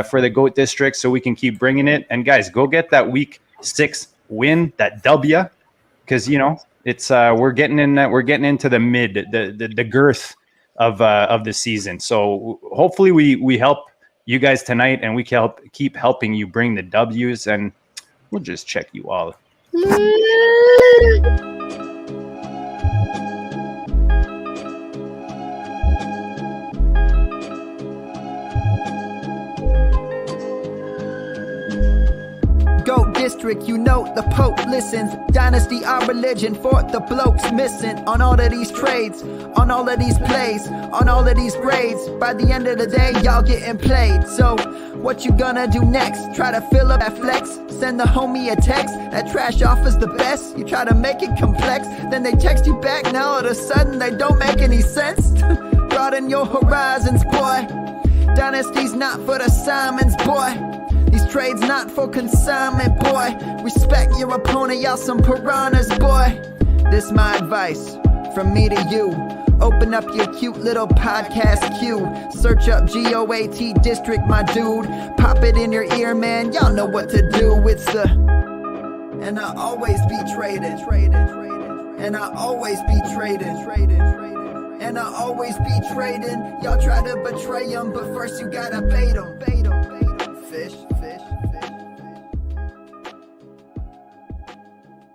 For the GOAT District, so we can keep bringing it. And guys, go get that week 6 win, that W, because it's we're getting into the mid, the girth of the season. So hopefully we help you guys tonight, and we can keep helping you bring the W's, and we'll just check you all later. GOAT District, the Pope listens. Dynasty, our religion, for the blokes missing. On all of these trades, on all of these plays, on all of these grades. By the end of the day, y'all getting played. So, what you gonna do next? Try to fill up that flex? Send the homie a text? That trash offer's the best? You try to make it complex, then they text you back. Now all of a sudden, they don't make any sense. Broaden your horizons, boy. Dynasty's not for the Simons, boy. These trades not for consignment, boy. Respect your opponent, y'all some piranhas, boy. This my advice from me to you. Open up your cute little podcast queue. Search up GOAT District, my dude. Pop it in your ear, man. Y'all know what to do. It's the and I always be traded. And I always be traded. And I always be trading. Y'all try to betray them, but first you gotta bait them. Fish.